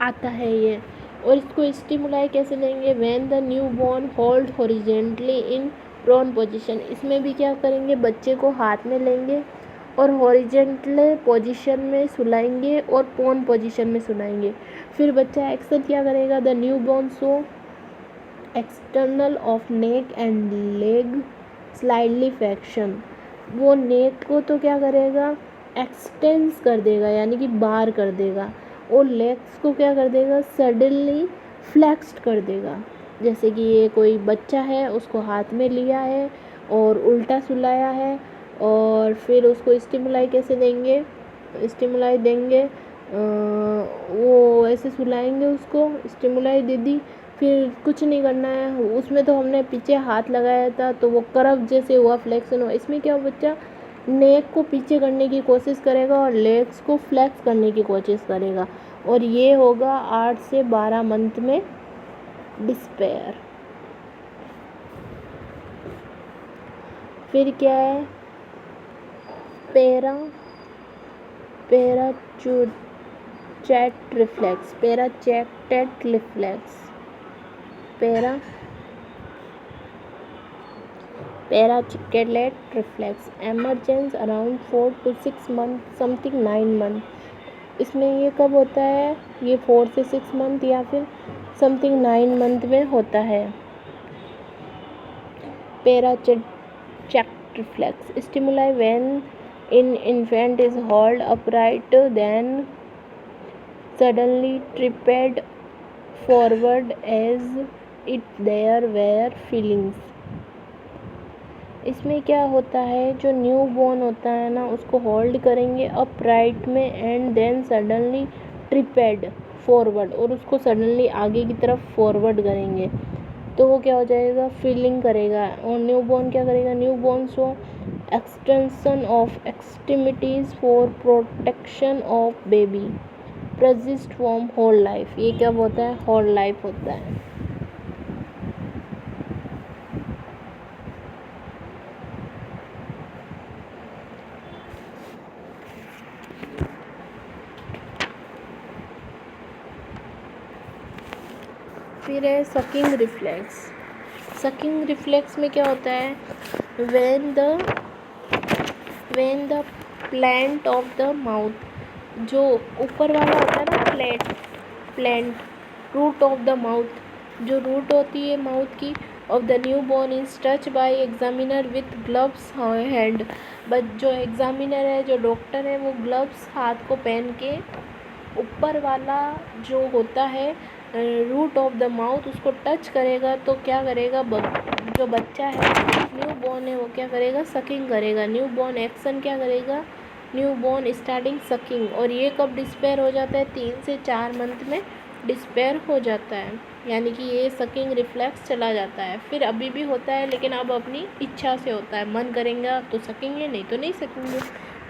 आता है ये। और इसको स्टिमुलाई कैसे लेंगे, when the new born hold horizontally in prone position, इसमें भी क्या करेंगे, बच्चे को हाथ में लेंगे और हॉरिजेंटल पोजीशन में सुलाएंगे और प्रोन पोजीशन में सुलाएंगे। फिर बच्चा एक्शन क्या करेगा, the new born so external of neck and leg slightly flexion, वो नेक को तो क्या करेगा, एक्सटेंस कर देगा यानी कि बार कर देगा, और लेग्स को क्या कर देगा, सडनली फ्लेक्स्ड कर देगा। जैसे कि ये कोई बच्चा है, उसको हाथ में लिया है और उल्टा सुलाया है, और फिर उसको स्टिमुलाई कैसे देंगे, स्टिमुलाई देंगे, वो ऐसे सुलाएंगे, उसको स्टिमुलाई दे दी, फिर कुछ नहीं करना है उसमें, तो हमने पीछे हाथ लगाया था तो वो कर्व जैसे हुआ, फ्लेक्शन हुआ। इसमें क्या बच्चा नेक को पीछे करने की कोशिश करेगा और लेग्स को फ्लेक्स करने की कोशिश करेगा, और ये होगा 8 से 12 मंथ में डिस्पेयर। फिर क्या है, parachute reflex, parachute reflex, parachute reflex emergence around 4 to 6 month something 9 month. इसमें ये कब होता है, ये 4 से 6 मंथ या फिर समथिंग 9 मंथ में होता है। Parachute reflex stimuli when in infant is hold upright then suddenly tripped forward as if there were feelings। इसमें क्या होता है, जो न्यू बॉर्न होता है ना, उसको होल्ड करेंगे अपराइट में एंड देन सडनली ट्रिपेड फॉरवर्ड, और उसको सडनली आगे की तरफ फॉरवर्ड करेंगे तो वो क्या हो जाएगा, फीलिंग करेगा। और न्यू बॉर्न क्या करेगा, newborn show extension of extremities for protection of baby persist from whole life, ये क्या होता है, होल लाइफ होता है। फिर है सकिंग रिफ्लेक्स। सकिंग रिफ्लेक्स में क्या होता है, when the plant of the mouth, जो ऊपर वाला होता है ना, plant root of the mouth, जो रूट होती है माउथ की, of the new born is touch by examiner with gloves hand, but जो एग्जामिनर है, जो डॉक्टर है, वो ग्लव्स हाथ को पहन के ऊपर वाला जो होता है रूट ऑफ द माउथ उसको टच करेगा, तो क्या करेगा, जो बच्चा है न्यू बॉर्न है वो क्या करेगा, सकिंग करेगा। न्यू बॉर्न एक्शन क्या करेगा, न्यू बॉर्न स्टार्टिंग सकिंग, और ये कब डिस्पेयर हो जाता है, 3 से 4 मंथ में डिस्पेयर हो जाता है, यानी कि ये सकिंग रिफ्लेक्स चला जाता है। फिर अभी भी होता है लेकिन अब अपनी इच्छा से होता है, मन करेंगे तो सकेंगे, नहीं तो नहीं सकेंगे,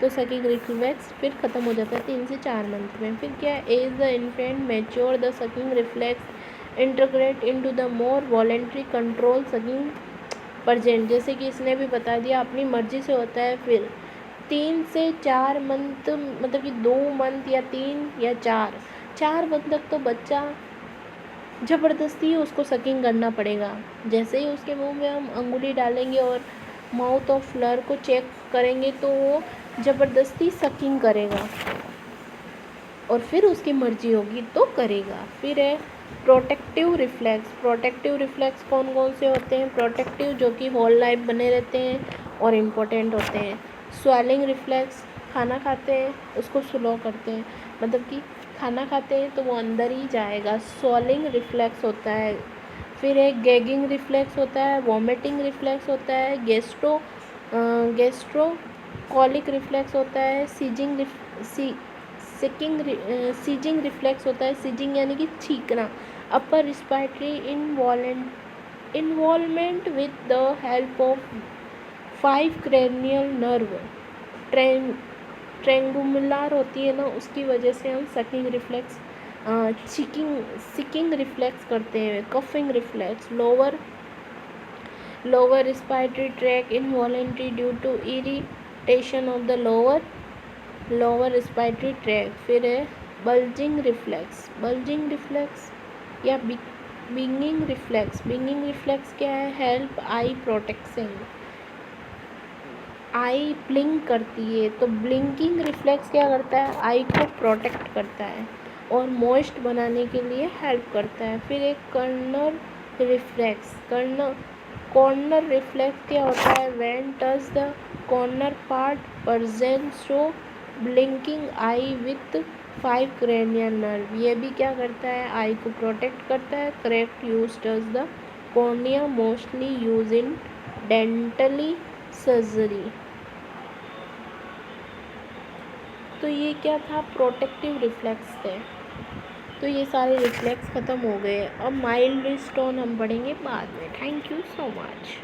तो सकिंग रिफ्लेक्स फिर ख़त्म हो जाता है 3 से 4 मंथ में। फिर क्या, as the infant mature the sucking reflex integrate into the more voluntary control sucking present, जैसे कि इसने भी बता दिया अपनी मर्जी से होता है। फिर 3 से 4 मंथ मतलब कि 2 मंथ या 3 या 4 मंथ तक तो बच्चा ज़बरदस्ती उसको सकिंग करना पड़ेगा। जैसे ही उसके मुंह में हम अंगुली डालेंगे और माउथ ऑफ फ्लर को चेक करेंगे तो वो ज़बरदस्ती सकिंग करेगा, और फिर उसकी मर्जी होगी तो करेगा। फिर है प्रोटेक्टिव रिफ्लेक्स। प्रोटेक्टिव रिफ्लेक्स कौन कौन से होते हैं, प्रोटेक्टिव जो कि होल लाइफ बने रहते हैं और इम्पोर्टेंट होते हैं। स्वेलिंग रिफ्लेक्स, खाना खाते हैं उसको स्लो करते हैं, मतलब कि खाना खाते हैं तो वो अंदर ही जाएगा, स्वेलिंग रिफ्लेक्स होता है। फिर एक गैगिंग रिफ्लेक्स होता है, वॉमिटिंग रिफ्लेक्स होता है, गैस्ट्रो कॉलिक रिफ्लेक्स होता है, सीजिंग रिफ्लेक्स होता है, सीजिंग यानी कि छींकना, upper respiratory involvement with the help of 5 cranial nerve trigeminal होती है ना, उसकी वजह से हम सकिंग रिफ्लेक्स, सिकिंग रिफ्लेक्स करते हैं, coughing reflex, lower respiratory tract involuntary due to irritation of the lower respiratory tract. फिर है बल्जिंग रिफ्लेक्स या बिंगिंग रिफ्लेक्स क्या है? Help eye protection, eye blink करती है, तो ब्लिंकिंग रिफ्लेक्स क्या करता है? आई को प्रोटेक्ट करता है और मॉइस्ट बनाने के लिए हेल्प करता है। फिर एक कॉर्नर रिफ्लेक्स क्या होता है? When touch the corner part person show blinking I with 5 cranial nerve. ये भी क्या करता है? आई को प्रोटेक्ट करता है। Correct use touch the cornea, mostly use in dentally surgery. तो ये क्या था? प्रोटेक्टिव रिफ्लेक्स थे। तो ये सारे रिफ्लेक्स ख़त्म हो गए। अब माइलस्टोन हम पढ़ेंगे बाद में। Thank you so much.